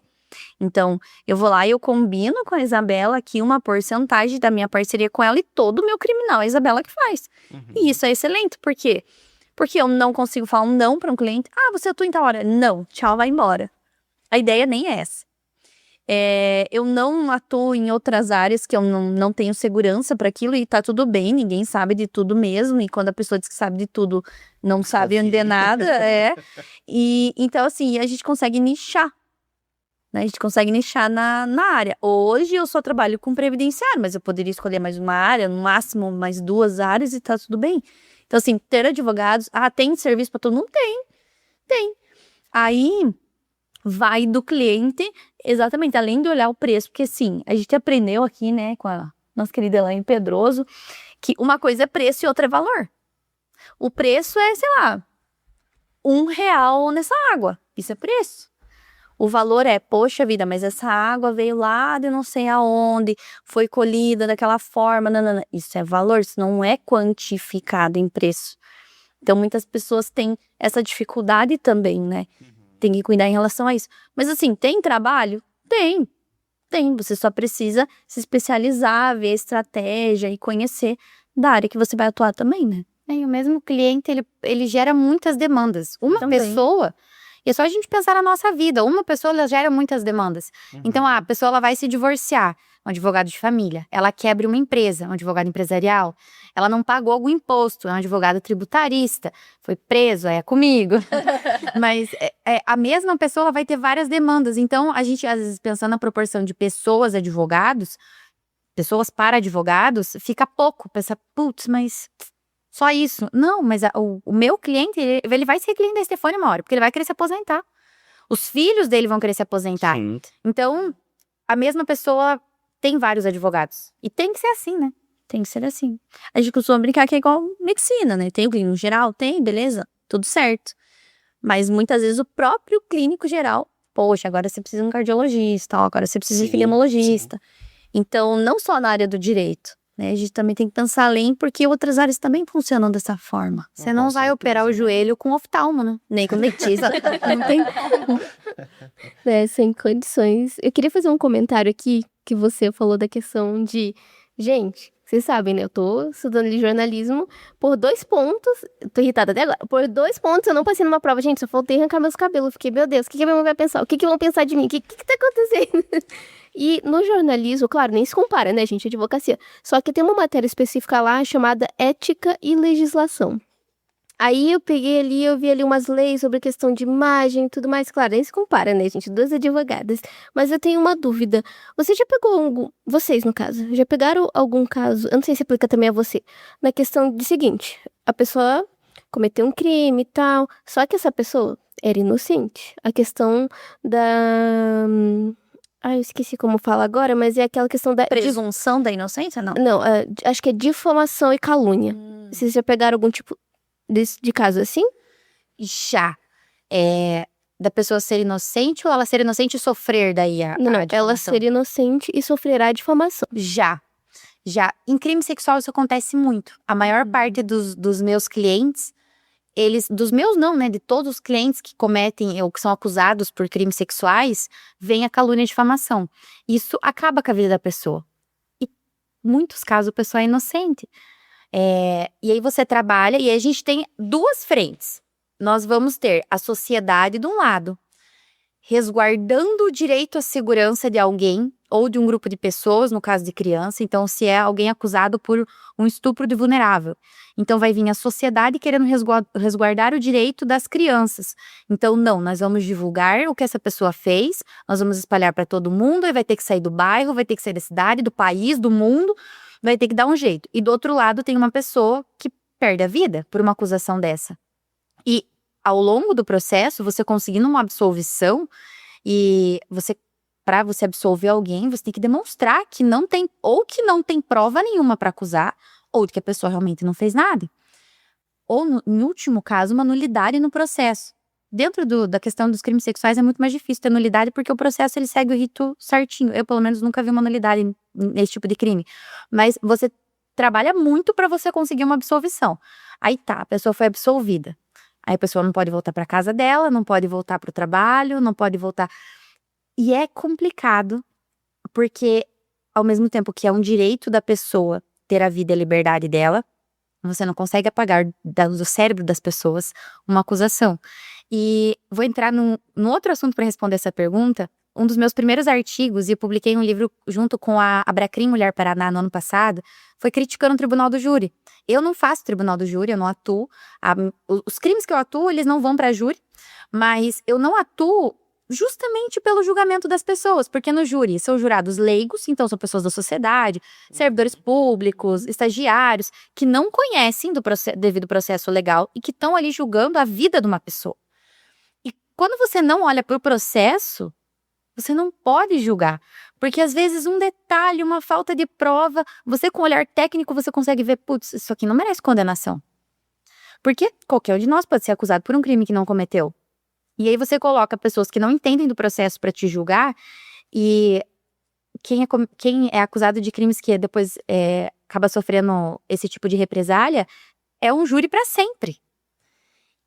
Então, eu vou lá e eu combino com a Isabela aqui uma porcentagem da minha parceria com ela e todo o meu criminal, a Isabela que faz. E isso é excelente, por quê? Porque eu não consigo falar um não para um cliente. Ah, você atua em tal hora. Não, tchau, vai embora. A ideia nem é essa. Eu não atuo em outras áreas que eu não tenho segurança para aquilo e tá tudo bem, ninguém sabe de tudo mesmo. E quando a pessoa diz que sabe de tudo, não sabe onde é nada. E então, assim, a gente consegue nichar. Né? A gente consegue nichar na área. Hoje eu só trabalho com previdenciário, mas eu poderia escolher mais uma área, no máximo mais 2 áreas e tá tudo bem. Então, assim, ter advogados, tem serviço para todo mundo? Tem. Aí vai do cliente, exatamente, além de olhar o preço, porque sim, a gente aprendeu aqui, né, com a nossa querida Elaine Pedroso, que uma coisa é preço e outra é valor. O preço é, sei lá, R$1 nessa água. Isso é preço. O valor é, poxa vida, mas essa água veio lá de não sei aonde, foi colhida daquela forma, nanana. Isso é valor, isso não é quantificado em preço. Então, muitas pessoas têm essa dificuldade também, né? Tem que cuidar em relação a isso. Mas assim, tem trabalho? Tem. Você só precisa se especializar, ver a estratégia e conhecer da área que você vai atuar também, né? E o mesmo cliente, ele gera muitas demandas. Uma pessoa... E é só a gente pensar na nossa vida. Uma pessoa, ela gera muitas demandas. Então, a pessoa ela vai se divorciar. Um advogado de família. Ela quebra uma empresa. Um advogado empresarial. Ela não pagou algum imposto. É um advogado tributarista. Foi preso, é comigo. Mas a mesma pessoa ela vai ter várias demandas. Então, a gente, às vezes, pensando na proporção de pessoas advogados, pessoas para advogados, fica pouco. Pensa, putz, mas... Só isso. Não, mas o meu cliente, ele vai ser cliente da Estefânia uma hora, porque ele vai querer se aposentar. Os filhos dele vão querer se aposentar. Sim. Então, a mesma pessoa tem vários advogados. E tem que ser assim, né? Tem que ser assim. A gente costuma brincar que é igual medicina, né? Tem o clínico geral? Tem, beleza, tudo certo. Mas muitas vezes o próprio clínico geral, poxa, agora você precisa de um cardiologista, agora você precisa de oftalmologista. Então, não só na área do direito. A gente também tem que pensar além, porque outras áreas também funcionam dessa forma. Você não vai operar o joelho com oftalmo, né? Nem com dentista. Não tem como. Sem condições. Eu queria fazer um comentário aqui, que você falou da questão de... Gente, vocês sabem, né? Eu tô estudando ali jornalismo por 2 pontos. Tô irritada até agora. Por 2 pontos eu não passei numa prova. Gente, só faltei arrancar meus cabelos. Fiquei, meu Deus, o que a minha mãe vai pensar? O que vão pensar de mim? O que tá acontecendo? E no jornalismo, claro, nem se compara, né, gente, a advocacia. Só que tem uma matéria específica lá chamada Ética e Legislação. Aí eu peguei ali, eu vi ali umas leis sobre questão de imagem e tudo mais. Claro, nem se compara, né, gente? 2 advogadas. Mas eu tenho uma dúvida. Você já pegou vocês, no caso, já pegaram algum caso, eu não sei se aplica também a você, na questão de seguinte, a pessoa cometeu um crime e tal. Só que essa pessoa era inocente. A questão da... eu esqueci como fala agora, mas é aquela questão da... Presunção da inocência, não? Não, acho que é difamação e calúnia. Vocês já pegaram algum tipo de caso assim? Já. Da pessoa ser inocente ou ela ser inocente e sofrer daí a Não, ela difamação? ser inocente e sofrerá difamação. Já. Em crime sexual isso acontece muito. A maior parte dos meus clientes, dos meus não, né? De todos os clientes que cometem ou que são acusados por crimes sexuais, vem a calúnia e difamação. Isso acaba com a vida da pessoa. E em muitos casos a pessoa é inocente. E aí você trabalha e aí a gente tem duas frentes. Nós vamos ter a sociedade de um lado, resguardando o direito à segurança de alguém ou de um grupo de pessoas, no caso de criança. Então, se é alguém acusado por um estupro de vulnerável, então vai vir a sociedade querendo resguardar o direito das crianças. Então, não, nós vamos divulgar o que essa pessoa fez, nós vamos espalhar para todo mundo, e vai ter que sair do bairro, vai ter que sair da cidade, do país, do mundo, vai ter que dar um jeito. E do outro lado tem uma pessoa que perde a vida por uma acusação dessa. E ao longo do processo, você conseguindo uma absolvição, e para você absolver alguém, você tem que demonstrar que não tem prova nenhuma para acusar, ou de que a pessoa realmente não fez nada. Ou, no último caso, uma nulidade no processo. Dentro da questão dos crimes sexuais é muito mais difícil ter nulidade, porque o processo ele segue o rito certinho. Eu, pelo menos, nunca vi uma nulidade nesse tipo de crime. Mas você trabalha muito para você conseguir uma absolvição. Aí tá, a pessoa foi absolvida. Aí a pessoa não pode voltar para casa dela, não pode voltar para o trabalho, não pode voltar. E é complicado, porque ao mesmo tempo que é um direito da pessoa ter a vida e a liberdade dela, você não consegue apagar do cérebro das pessoas uma acusação. E vou entrar num outro assunto para responder essa pergunta. Um dos meus primeiros artigos, e eu publiquei um livro junto com a Abracrim Mulher Paraná no ano passado, foi criticando o Tribunal do Júri. Eu não faço Tribunal do Júri, eu não atuo. Os crimes que eu atuo, eles não vão para júri, mas eu não atuo justamente pelo julgamento das pessoas, porque no júri são jurados leigos, então são pessoas da sociedade, servidores públicos, estagiários, que não conhecem do devido processo legal e que estão ali julgando a vida de uma pessoa. E quando você não olha para o processo, você não pode julgar, porque às vezes um detalhe, uma falta de prova, você com olhar técnico você consegue ver, putz, isso aqui não merece condenação. Porque qualquer um de nós pode ser acusado por um crime que não cometeu. E aí você coloca pessoas que não entendem do processo para te julgar, e quem é acusado de crimes que depois acaba sofrendo esse tipo de represália é um júri para sempre.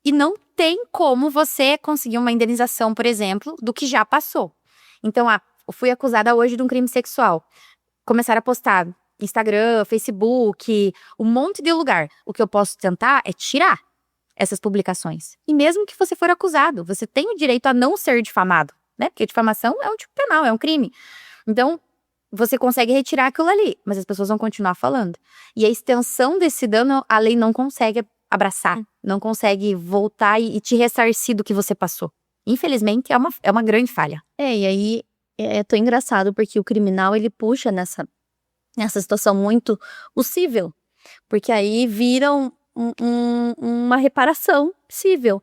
E não tem como você conseguir uma indenização, por exemplo, do que já passou. Então, eu fui acusada hoje de um crime sexual. Começaram a postar Instagram, Facebook, um monte de lugar. O que eu posso tentar é tirar essas publicações. E mesmo que você for acusado, você tem o direito a não ser difamado, né? Porque difamação é um tipo penal, é um crime. Então, você consegue retirar aquilo ali, mas as pessoas vão continuar falando. E a extensão desse dano, a lei não consegue abraçar, não consegue voltar e te ressarcir do que você passou. Infelizmente, é uma grande falha. E aí é tão engraçado, porque o criminal, ele puxa nessa situação muito possível. Porque aí vira uma reparação possível.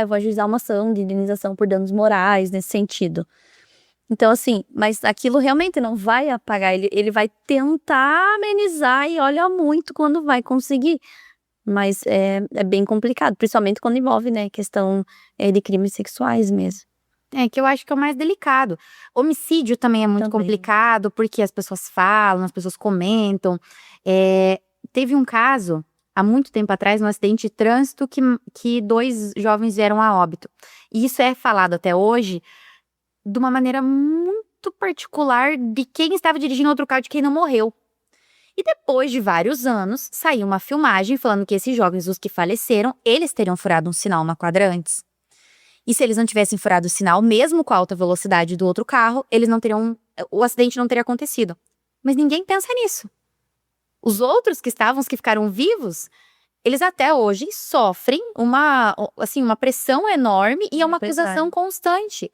Eu vou ajuizar uma ação de indenização por danos morais nesse sentido. Então, assim, mas aquilo realmente não vai apagar, ele vai tentar amenizar e olha muito quando vai conseguir. Mas é bem complicado, principalmente quando envolve, né, questão de crimes sexuais mesmo. Que eu acho que é o mais delicado. Homicídio também é muito complicado, porque as pessoas falam, as pessoas comentam. Teve um caso, há muito tempo atrás, um acidente de trânsito que 2 jovens vieram a óbito. E isso é falado até hoje de uma maneira muito particular de quem estava dirigindo outro carro, de quem não morreu. E depois de vários anos, saiu uma filmagem falando que esses jovens, os que faleceram, eles teriam furado um sinal na quadrantes. E se eles não tivessem furado o sinal, mesmo com a alta velocidade do outro carro, o acidente não teria acontecido. Mas ninguém pensa nisso. Os outros que ficaram vivos, eles até hoje sofrem uma pressão enorme e é uma acusação constante.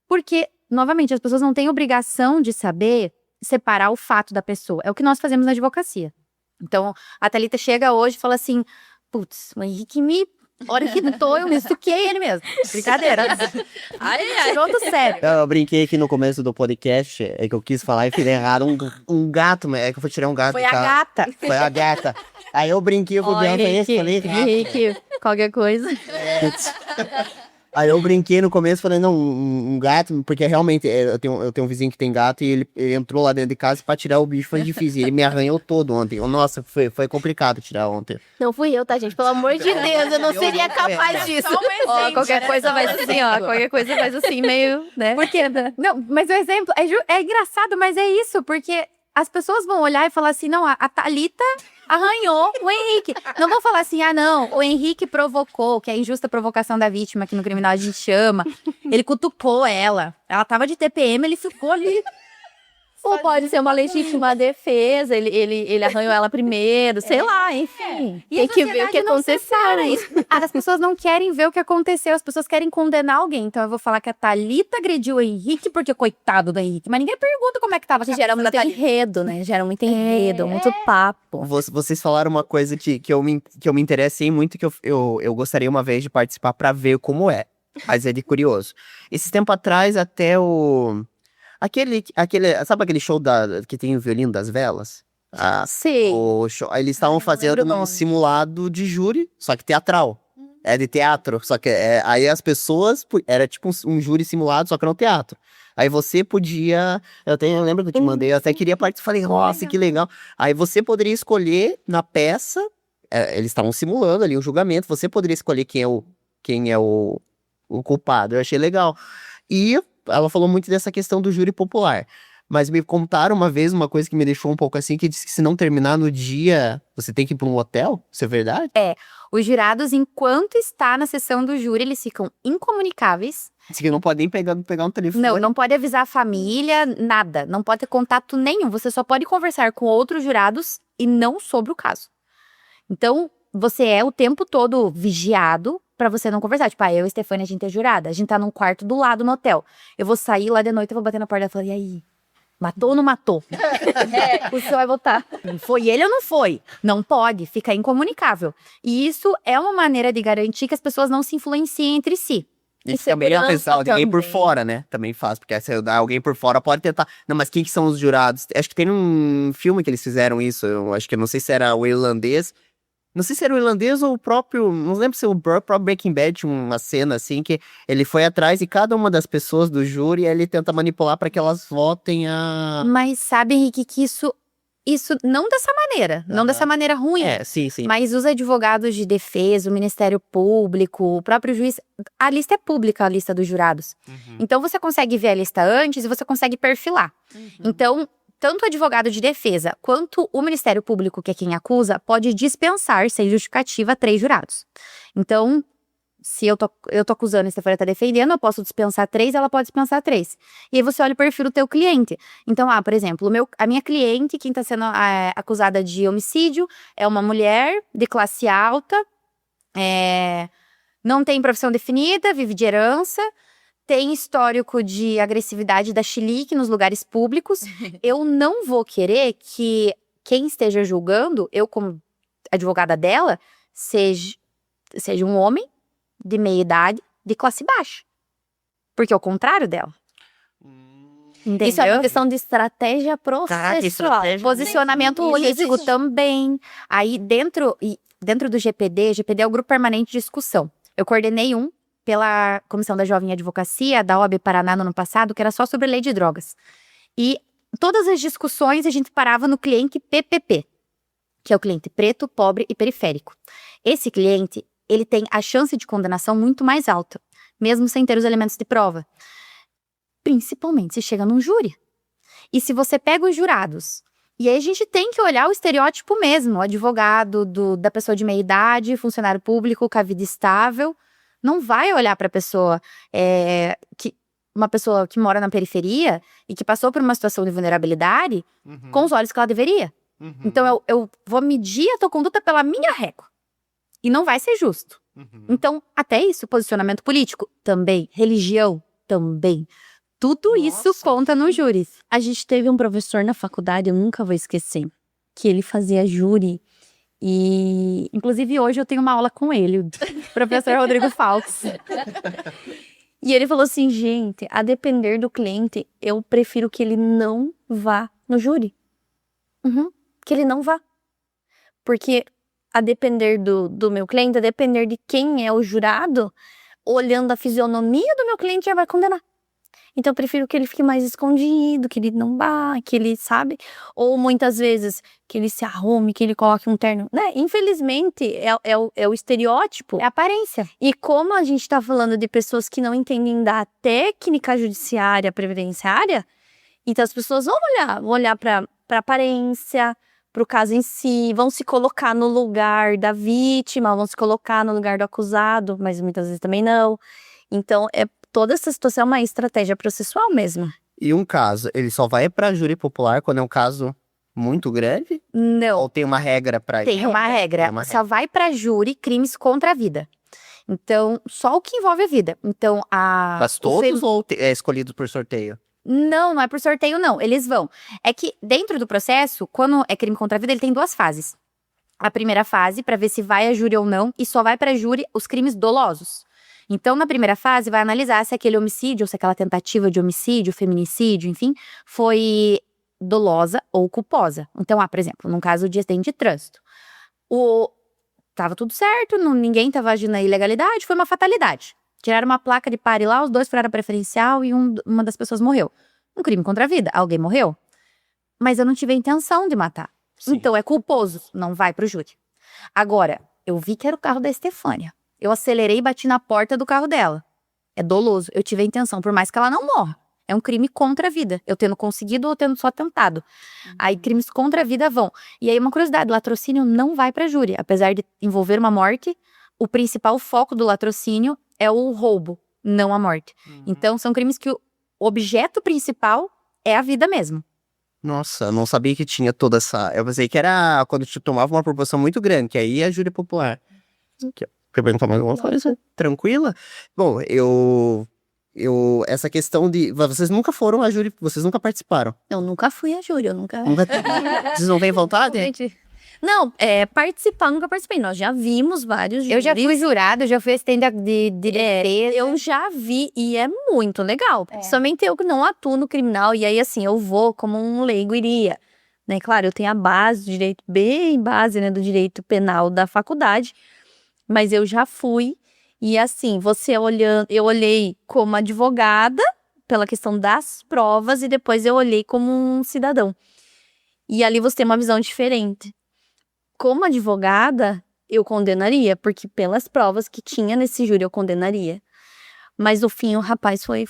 Porque, novamente, as pessoas não têm obrigação de saber separar o fato da pessoa. É o que nós fazemos na advocacia. Então, a Thalita chega hoje e fala assim, putz, o Henrique me... A hora que eu me estuquei ele mesmo. Brincadeira. Tirou do sério. Eu brinquei aqui no começo do podcast, é que eu quis falar e fiz errado. Um gato, mas é que eu fui tirar um gato. Foi a gata. Foi a gata. Aí eu brinquei, eu falei, falei, Henrique, qualquer coisa. Aí eu brinquei no começo, falei, não, um gato, porque realmente eu tenho um vizinho que tem gato e ele entrou lá dentro de casa pra tirar o bicho, foi difícil. Ele me arranhou todo ontem. Nossa, foi complicado tirar ontem. Não fui eu, tá, gente? Pelo amor de Deus, eu não seria capaz disso. Ó, qualquer coisa vai assim, ó. Qualquer coisa vai assim, meio, né? Por quê? Não, mas o exemplo é engraçado, mas é isso, porque as pessoas vão olhar e falar assim, não, a Thalita arranhou o Henrique. Não vão falar assim, não, o Henrique provocou, que é a injusta provocação da vítima, que no criminal a gente chama. Ele cutucou ela. Ela tava de TPM, ele ficou ali. Ou pode ser uma legítima defesa, ele arranhou ela primeiro, sei lá, enfim. E Tem a que ver o que sociedade não aconteceu. separa isso. As pessoas não querem ver o que aconteceu, as pessoas querem condenar alguém. Então eu vou falar que a Thalita agrediu o Henrique porque coitado do Henrique. Mas ninguém pergunta como é que tava a Gera cabeça da muito Thalita. enredo, né? Gera muito enredo, muito papo. Vocês falaram uma coisa que eu me interessei muito, que eu gostaria uma vez de participar pra ver como é. Mas é de curioso. Esse tempo atrás, até o... sabe aquele show que tem o violino das velas? Sei. O show, aí eles estavam fazendo um simulado de júri, só que teatral. É de teatro, só que aí as pessoas, era tipo um júri simulado, só que no teatro. Aí você podia, eu lembro que eu te mandei, eu até queria participar, falei, nossa, que legal. Aí você poderia escolher na peça, eles estavam simulando ali o julgamento, você poderia escolher quem é o culpado, eu achei legal. E ela falou muito dessa questão do júri popular. Mas me contaram uma vez uma coisa que me deixou um pouco assim, que disse que se não terminar no dia, você tem que ir para um hotel? Isso é verdade? Os jurados, enquanto está na sessão do júri, eles ficam incomunicáveis. Diz que não pode nem pegar um telefone. Não pode avisar a família, nada. Não pode ter contato nenhum. Você só pode conversar com outros jurados e não sobre o caso. Então, você é o tempo todo vigiado pra você não conversar. Tipo, eu e a Stefania, a gente é jurada. A gente tá num quarto do lado no hotel. Eu vou sair lá de noite, eu vou bater na porta e falar, e aí? Matou ou não matou? O senhor vai votar. Foi ele ou não foi? Não pode, fica incomunicável. E isso é uma maneira de garantir que as pessoas não se influenciem entre si. E também é segurança pensar alguém por também. fora, né? Também faz, porque se alguém por fora pode tentar. Não, mas quem que são os jurados? Acho que tem um filme que eles fizeram isso. Eu acho que eu não sei se era o irlandês. Não sei se era o irlandês ou o próprio. Não lembro se o próprio Breaking Bad tinha uma cena assim que ele foi atrás e cada uma das pessoas do júri ele tenta manipular para que elas votem a. Mas sabe, Henrique, que isso não dessa maneira. Não dessa maneira ruim. Sim. Mas os advogados de defesa, o Ministério Público, o próprio juiz, a lista é pública, a lista dos jurados. Então você consegue ver a lista antes e você consegue perfilar. Então, tanto o advogado de defesa quanto o Ministério Público, que é quem acusa, pode dispensar, sem justificativa, 3 jurados. Então, se eu tô acusando e a Stefania tá defendendo, eu posso dispensar 3, ela pode dispensar 3. E aí você olha o perfil do teu cliente. Então, por exemplo, a minha cliente, quem tá sendo acusada de homicídio, é uma mulher de classe alta, não tem profissão definida, vive de herança, tem histórico de agressividade da chilique nos lugares públicos. Eu não vou querer que quem esteja julgando, eu como advogada dela, seja um homem de meia idade, de classe baixa. Porque é o contrário dela. Entendeu? Isso é uma questão de estratégia processual. Posicionamento político também. Aí dentro do GPD é o Grupo Permanente de Discussão. Eu coordenei pela Comissão da Jovem Advocacia da OAB Paraná no ano passado, que era só sobre lei de drogas. E todas as discussões a gente parava no cliente PPP, que é o cliente preto, pobre e periférico. Esse cliente, ele tem a chance de condenação muito mais alta, mesmo sem ter os elementos de prova. Principalmente se chega num júri. E se você pega os jurados, e aí a gente tem que olhar o estereótipo mesmo, o advogado da pessoa de meia idade, funcionário público com a vida estável, não vai olhar para uma pessoa que mora na periferia e que passou por uma situação de vulnerabilidade com os olhos que ela deveria. Então eu vou medir a tua conduta pela minha régua. E não vai ser justo. Então, até isso, posicionamento político também, religião também. Tudo isso conta nos júris. A gente teve um professor na faculdade, eu nunca vou esquecer, que ele fazia júri E, inclusive, hoje eu tenho uma aula com ele, o professor Rodrigo Falks. E ele falou assim, gente, a depender do cliente, eu prefiro que ele não vá no júri. Que ele não vá. Porque a depender do meu cliente, a depender de quem é o jurado, olhando a fisionomia do meu cliente, já vai condenar. Então eu prefiro que ele fique mais escondido, que ele não vá, que ele, ou muitas vezes que ele se arrume, que ele coloque um terno, né? Infelizmente é o estereótipo. É a aparência. E como a gente tá falando de pessoas que não entendem da técnica judiciária, previdenciária, então as pessoas vão olhar pra aparência, pro caso em si, vão se colocar no lugar da vítima, vão se colocar no lugar do acusado, mas muitas vezes também não. Então, toda essa situação é uma estratégia processual mesmo. E um caso, ele só vai pra júri popular quando é um caso muito grave? Não. Ou tem uma regra pra isso? Tem uma regra. Tem uma Só vai pra júri crimes contra a vida. Então, só o que envolve a vida. Então, Mas todos ou é escolhido por sorteio? Não é por sorteio, não. Eles vão. É que dentro do processo, quando é crime contra a vida, ele tem 2 fases. A primeira fase, pra ver se vai a júri ou não, e só vai pra júri os crimes dolosos. Então, na primeira fase, vai analisar se aquele homicídio, ou se aquela tentativa de homicídio, feminicídio, enfim, foi dolosa ou culposa. Então, por exemplo, num caso de acidente de trânsito. Tava tudo certo, ninguém tava agindo na ilegalidade, foi uma fatalidade. Tiraram uma placa de pare lá, os 2 furaram a preferencial e uma das pessoas morreu. Um crime contra a vida, alguém morreu. Mas eu não tive a intenção de matar. Sim. Então é culposo, não vai pro júri. Agora, eu vi que era o carro da Estefânia. Eu acelerei e bati na porta do carro dela. É doloso, eu tive a intenção, por mais que ela não morra. É um crime contra a vida, eu tendo conseguido ou tendo só tentado. Aí crimes contra a vida vão. E aí uma curiosidade, latrocínio não vai pra júri. Apesar de envolver uma morte, o principal foco do latrocínio é o roubo, não a morte. Então, são crimes que o objeto principal é a vida mesmo. Nossa, eu não sabia que tinha toda essa... Eu pensei que era quando tomava uma proporção muito grande, que aí é júri popular. Quer perguntar mais alguma coisa? Tranquila? Bom, essa questão de... Vocês nunca foram a júri, vocês nunca participaram? Eu nunca fui a júri, eu nunca... Vocês não têm vontade? Não, participar, nunca participei. Nós já vimos vários júris. Eu já fui jurada, eu já fui assistente de defesa. Eu já vi e é muito legal. Principalmente eu que não atuo no criminal. E aí, assim, eu vou como um leigo iria. Né? Claro, eu tenho a base do direito, bem base, né, do direito penal da faculdade. Mas eu já fui. E assim, eu olhei como advogada, pela questão das provas, e depois eu olhei como um cidadão. E ali você tem uma visão diferente. Como advogada, eu condenaria, porque pelas provas que tinha nesse júri eu condenaria. Mas no fim o rapaz foi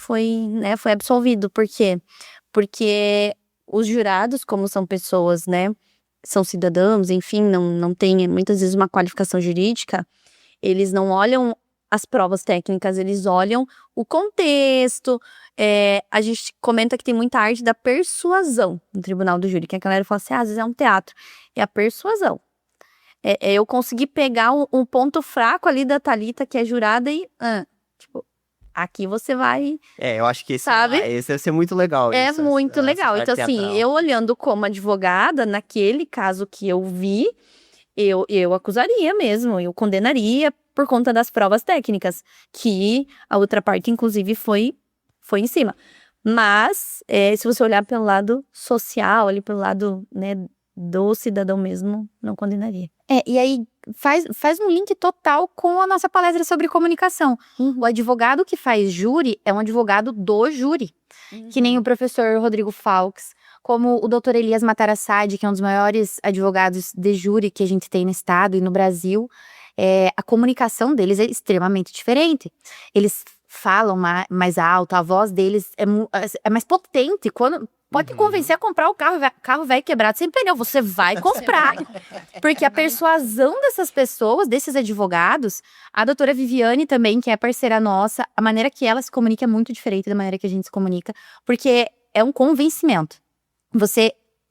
absolvido. Por quê? Porque os jurados, como são pessoas, né, são cidadãos, enfim, não têm muitas vezes uma qualificação jurídica, eles não olham as provas técnicas, eles olham o contexto. A gente comenta que tem muita arte da persuasão no tribunal do júri, que a galera fala assim, às vezes é um teatro. É a persuasão. Eu consegui pegar um ponto fraco ali da Thalita, que é jurada, e aqui você vai... Eu acho que esse deve ser muito legal. É muito legal. Então, assim, eu olhando como advogada, naquele caso que eu vi, eu acusaria mesmo, eu condenaria por conta das provas técnicas, que a outra parte, inclusive, foi em cima. Mas, se você olhar pelo lado social, ali pelo lado, né, do cidadão mesmo, não condenaria. E aí faz um link total com a nossa palestra sobre comunicação. O advogado que faz júri é um advogado do júri. Que nem o professor Rodrigo Falks, como o doutor Elias Matarassade, que é um dos maiores advogados de júri que a gente tem no estado e no Brasil. A comunicação deles é extremamente diferente. Eles falam mais alto, a voz deles é mais potente. Pode te convencer a comprar o carro velho quebrado sem pneu, você vai comprar. Porque a persuasão dessas pessoas, desses advogados, a doutora Viviane também, que é parceira nossa, a maneira que ela se comunica é muito diferente da maneira que a gente se comunica, porque é um convencimento.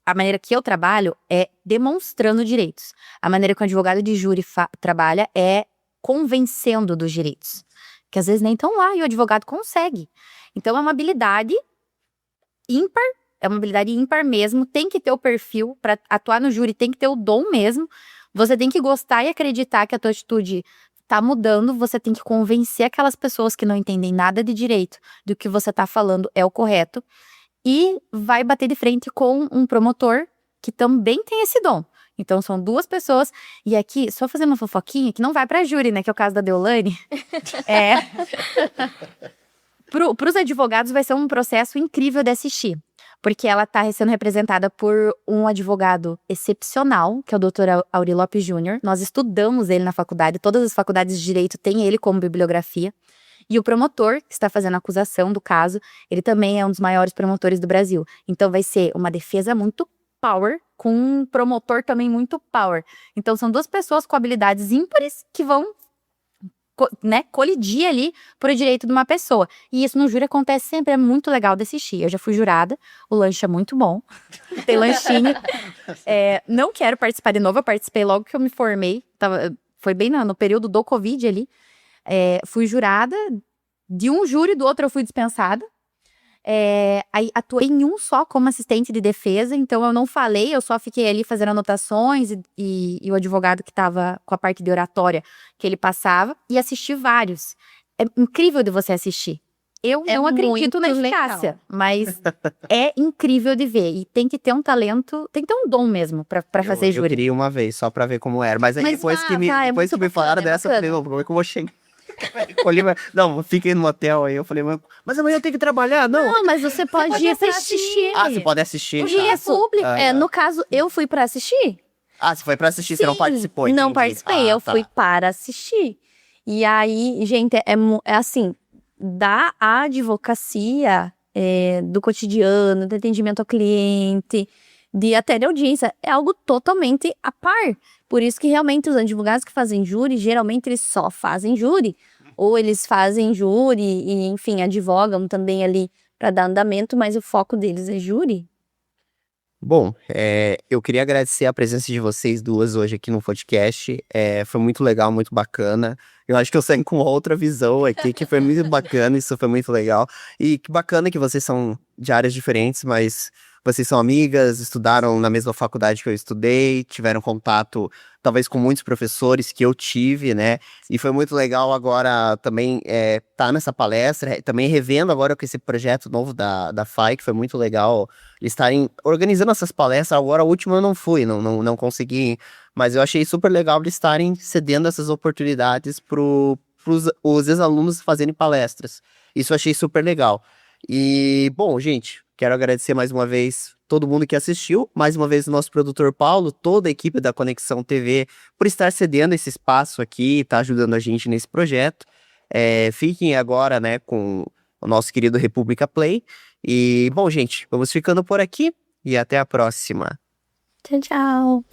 A maneira que eu trabalho é demonstrando direitos. A maneira que o advogado de júri trabalha é convencendo dos direitos. Que às vezes nem estão lá e o advogado consegue. Então é uma habilidade ímpar. É uma habilidade ímpar mesmo, tem que ter o perfil para atuar no júri, tem que ter o dom mesmo, Você tem que gostar e acreditar que a tua atitude tá mudando, você tem que convencer aquelas pessoas que não entendem nada de direito do que você tá falando é o correto, e vai bater de frente com um promotor que também tem esse dom. Então, são 2 pessoas. E aqui, só fazer uma fofoquinha, que não vai pra júri, né? Que é o caso da Deolane. Pros advogados, vai ser um processo incrível de assistir. Porque ela tá sendo representada por um advogado excepcional, que é o Dr. Auri Lopes Júnior. Nós estudamos ele na faculdade, todas as faculdades de direito têm ele como bibliografia. E o promotor, que está fazendo a acusação do caso, ele também é um dos maiores promotores do Brasil. Então vai ser uma defesa muito power, com um promotor também muito power. Então são 2 pessoas com habilidades ímpares que vão colidir ali por direito de uma pessoa. E isso no júri acontece sempre, é muito legal de assistir. Eu já fui jurada, o lanche é muito bom, tem lanchinho. Não quero participar de novo, eu participei logo que eu me formei, foi bem no período do Covid ali. Fui jurada, de um júri, do outro eu fui dispensada. Aí atuei em um só como assistente de defesa, então eu não falei, eu só fiquei ali fazendo anotações e o advogado que estava com a parte de oratória que ele passava, e assisti vários. É incrível de você assistir. Eu não acredito na eficácia, mas é incrível de ver. E tem que ter um talento, tem que ter um dom mesmo pra fazer júri. Eu queria uma vez, só pra ver como era. Mas aí depois que me falaram dessa, eu falei, como é que eu vou chegar? Não, fiquei no hotel aí. Eu falei, mas amanhã eu tenho que trabalhar, não? Não, mas você pode ir pra assistir. Ah, você pode assistir. Hoje é público. Ah, No caso, eu fui pra assistir. Ah, você foi pra assistir, você não participou, Não entendi. participei, eu fui para assistir. E aí, gente, é assim, da advocacia, do cotidiano, do atendimento ao cliente, até de audiência, é algo totalmente a par. Por isso que realmente os advogados que fazem júri, geralmente eles só fazem júri. Ou eles fazem júri e, enfim, advogam também ali para dar andamento, mas o foco deles é júri. Bom, eu queria agradecer a presença de vocês 2 hoje aqui no podcast. Foi muito legal, muito bacana. Eu acho que eu saí com outra visão aqui, que foi muito bacana, isso foi muito legal. E que bacana que vocês são de áreas diferentes, mas vocês são amigas, estudaram na mesma faculdade que eu estudei, tiveram contato talvez com muitos professores que eu tive, né? E foi muito legal agora também tá nessa palestra, também revendo agora com esse projeto novo da FAI, que foi muito legal eles estarem organizando essas palestras. Agora a última eu não fui, não consegui, mas eu achei super legal eles estarem cedendo essas oportunidades pros ex-alunos fazerem palestras. Isso eu achei super legal. E, bom, gente, quero agradecer mais uma vez todo mundo que assistiu, mais uma vez o nosso produtor Paulo, toda a equipe da Conexão TV, por estar cedendo esse espaço aqui, tá ajudando a gente nesse projeto. Fiquem agora, né, com o nosso querido República Play. E, bom, gente, vamos ficando por aqui e até a próxima. Tchau, tchau.